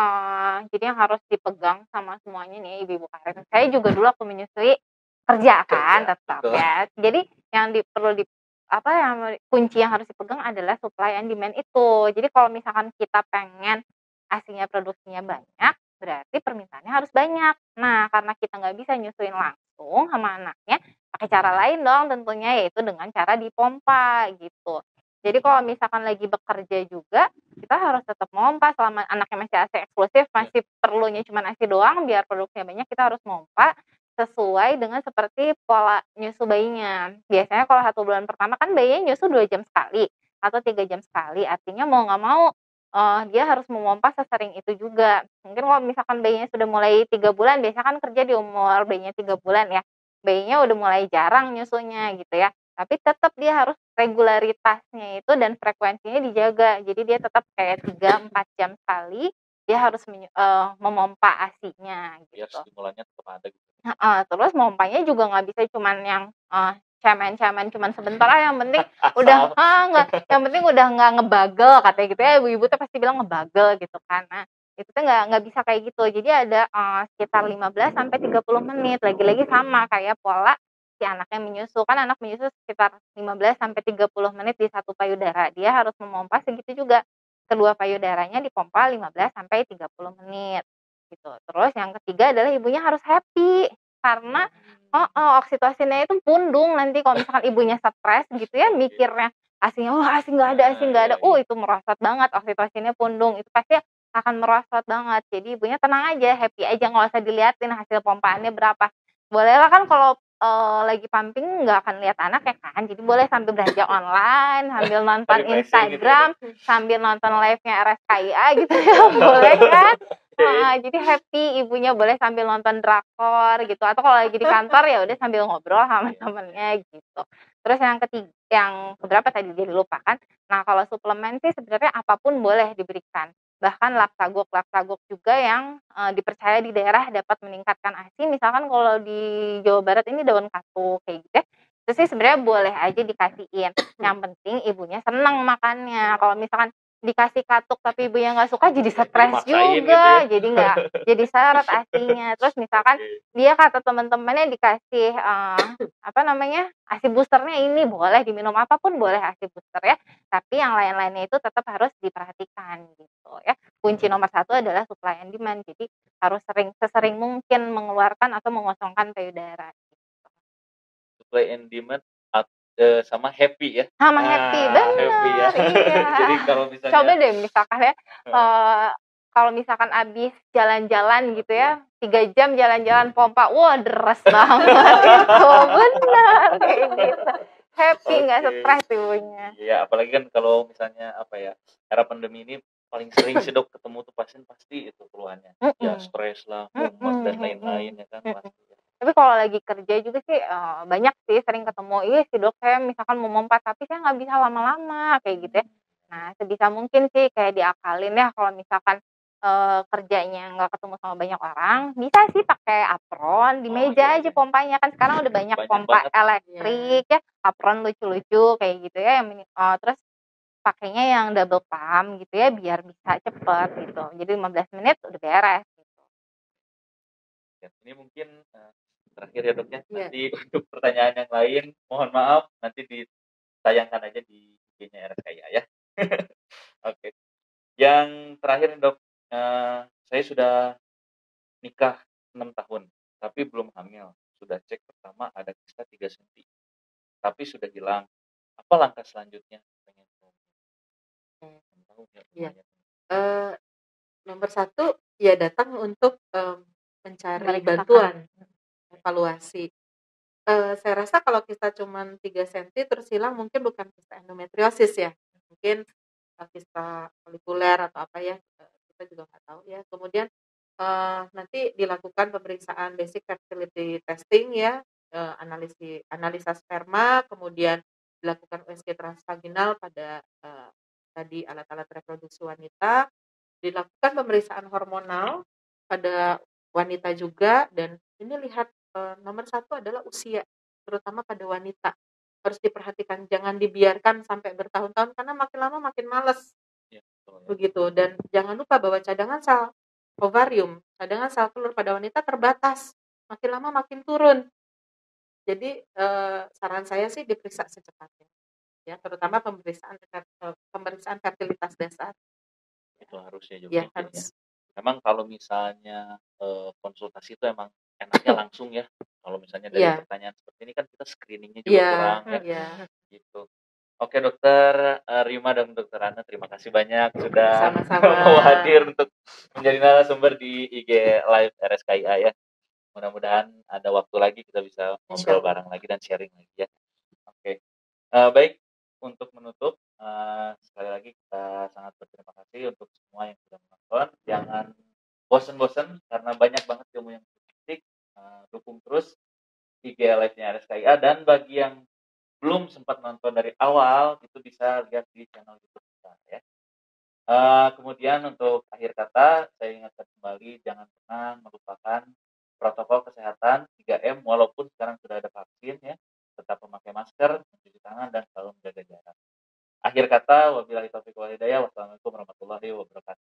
S3: jadi yang harus dipegang sama semuanya nih ibu-ibu karir. Saya juga dulu waktu menyusui kerja kan tetap
S1: betul.
S3: ya. Jadi yang yang kunci yang harus dipegang adalah supply and demand itu. Jadi kalau misalkan kita pengen ASInya produksinya banyak, berarti permintaannya harus banyak. Nah, karena kita nggak bisa nyusuin langsung sama anaknya, pakai cara lain dong tentunya, yaitu dengan cara dipompa gitu. Jadi kalau misalkan lagi bekerja juga, kita harus tetap mompa selama anaknya masih ASI eksklusif, masih perlunya cuma ASI doang, biar produksinya banyak, kita harus mompa sesuai dengan seperti pola nyusu bayinya. Biasanya kalau 1 bulan pertama kan bayinya nyusu 2 jam sekali atau 3 jam sekali, artinya mau nggak mau dia harus memompa sesering itu juga. Mungkin kalau misalkan bayinya sudah mulai 3 bulan, biasanya kan kerja di umur bayinya 3 bulan ya, bayinya udah mulai jarang nyusunya gitu ya. Tapi tetap dia harus regularitasnya itu dan frekuensinya dijaga. Jadi dia tetap kayak 3-4 jam sekali dia harus memompa ASI-nya
S1: biar
S3: gitu.
S1: stimulannya tetap ada gitu.
S3: Terus mompanya juga nggak bisa cuman yang cemen-cemen cuman sebentar yang penting udah yang penting udah nggak ngebagel katanya gitu ya, ibu-ibu tuh pasti bilang ngebagel gitu kan. Nah, itu tuh nggak bisa kayak gitu. Jadi ada sekitar 15 sampai 30 menit. Lagi-lagi sama kayak pola si anaknya menyusu. Kan anak menyusu sekitar 15 sampai 30 menit di satu payudara. Dia harus memompa segitu juga. Kedua payudaranya dipompa 15 sampai 30 menit gitu. Terus yang ketiga adalah ibunya harus happy karena oksitosinnya itu pundung nanti kalau misalkan ibunya stres gitu ya, mikirnya asinya asi nggak ada, itu merosot banget, oksitosinnya pundung, itu pasti akan merosot banget. Jadi ibunya tenang aja, happy aja, nggak usah diliatin hasil pompaannya berapa. Bolehlah kan kalau lagi pumping nggak akan lihat anak ya kan, jadi boleh sambil belanja online, sambil nonton Instagram, sambil nonton live-nya RSKIA gitu ya, boleh kan. Jadi happy ibunya, boleh sambil nonton drakor gitu, atau kalau lagi di kantor ya udah sambil ngobrol sama temennya gitu. Terus yang keberapa tadi jadi lupa kan. Nah kalau suplemen sih sebenarnya apapun boleh diberikan, bahkan laktagok juga yang dipercaya di daerah dapat meningkatkan ASI. Misalkan kalau di Jawa Barat ini daun katuk kayak gitu ya, itu sih sebenarnya boleh aja dikasihin. Yang penting ibunya senang makannya. Kalau misalkan dikasih katuk tapi ibunya nggak suka, jadi stres juga gitu ya? Jadi nggak jadi seret asinya. Terus misalkan dia kata teman-temannya dikasih ASI boosternya ini, boleh diminum apapun boleh ASI booster ya, tapi yang lain-lainnya itu tetap harus diperhatikan gitu ya. Kunci nomor 1 adalah supply and demand, jadi harus sesering mungkin mengeluarkan atau mengosongkan payudara gitu.
S1: Supply and demand sama happy ya.
S3: Sama happy, benar.
S1: Happy ya.
S3: Iya.
S1: Jadi kalau misalnya
S3: coba deh misalkan ya, kalau misalkan abis jalan-jalan gitu ya, 3 jam jalan-jalan pompa, wah deres banget itu, benar kayak gitu. Happy, nggak stres ibunya.
S1: Iya, apalagi kan kalau misalnya era pandemi ini paling sering sih dok ketemu tuh pasien pasti itu keluhannya. Ya stres lah, mumet dan lain-lain ya kan pasti.
S3: Tapi kalau lagi kerja juga sih banyak sih sering ketemu, si dok saya misalkan mau mompa tapi saya nggak bisa lama-lama kayak gitu ya. Nah sebisa mungkin sih kayak diakalin ya, kalau misalkan kerjanya nggak ketemu sama banyak orang, bisa sih pakai apron di meja aja pompanya. Kan sekarang udah banyak pompa elektrik ya, apron lucu-lucu kayak gitu ya, yang terus pakainya yang double pump gitu ya biar bisa cepet gitu. Jadi 15 menit udah beres gitu.
S1: Ya, ini mungkin terakhir ya dok ya.
S2: Iya.
S1: Nanti untuk pertanyaan yang lain, mohon maaf nanti ditayangkan aja di IG-nya RSKIA ya. Oke. Yang terakhir nih, dok, saya sudah nikah 6 tahun, tapi belum hamil. Sudah cek pertama ada kista 3 cm, tapi sudah hilang. Apa langkah selanjutnya? Pengen tahu.
S2: Hmm.
S1: 6 tahun ya
S2: Iya.
S1: lumayan.
S2: Nomor satu ya datang untuk mencari
S3: Memeriksakan.
S2: bantuan evaluasi. Saya rasa kalau kista cuma 3 cm terus hilang mungkin bukan kista endometriosis ya, mungkin kista folikuler atau apa ya, kita juga nggak tahu ya. Kemudian nanti dilakukan pemeriksaan basic fertility testing ya, analisa sperma, kemudian dilakukan USG transvaginal pada tadi alat-alat reproduksi wanita, dilakukan pemeriksaan hormonal pada wanita juga, dan ini lihat nomor satu adalah usia, terutama pada wanita harus diperhatikan, jangan dibiarkan sampai bertahun-tahun karena makin lama makin males
S1: Ya, betul ya.
S2: begitu. Dan jangan lupa bahwa cadangan sel ovarium, cadangan sel telur pada wanita terbatas, makin lama makin turun. Jadi saran saya sih diperiksa secepatnya ya, terutama pemeriksaan fertilitas dasar.
S1: Itu harusnya
S2: Ya
S1: juga ya.
S2: harus.
S1: Memang kalau misalnya konsultasi itu emang enaknya langsung ya. Kalau misalnya dari
S2: Iya.
S1: pertanyaan seperti ini kan kita screeningnya juga
S2: Iya,
S1: kurang ya.
S2: iya.
S1: Gitu. Oke dokter Rima dan dokter Ana, terima kasih banyak sudah
S2: Sama-sama.
S1: mau hadir untuk menjadi narasumber di IG Live RSKIA ya. Mudah-mudahan ada waktu lagi kita bisa ngobrol
S2: Insyaallah.
S1: bareng lagi dan sharing lagi ya. Oke. Baik, untuk menutup sekali lagi kita sangat berterima kasih untuk semua yang sudah menonton. Jangan bosan-bosan karena banyak banget ilmu yang penting. Dukung terus IG Live-nya RSKIA, dan bagi yang belum sempat nonton dari awal itu bisa lihat di channel YouTube kita ya. Kemudian untuk akhir kata saya ingatkan kembali, jangan pernah melupakan protokol kesehatan 3M walaupun sekarang sudah ada vaksin ya. Tetap memakai masker, mencuci tangan, dan selalu menjaga jarak. Akhir kata, wabillahi taufiq wal hidayah. Wassalamualaikum warahmatullahi wabarakatuh.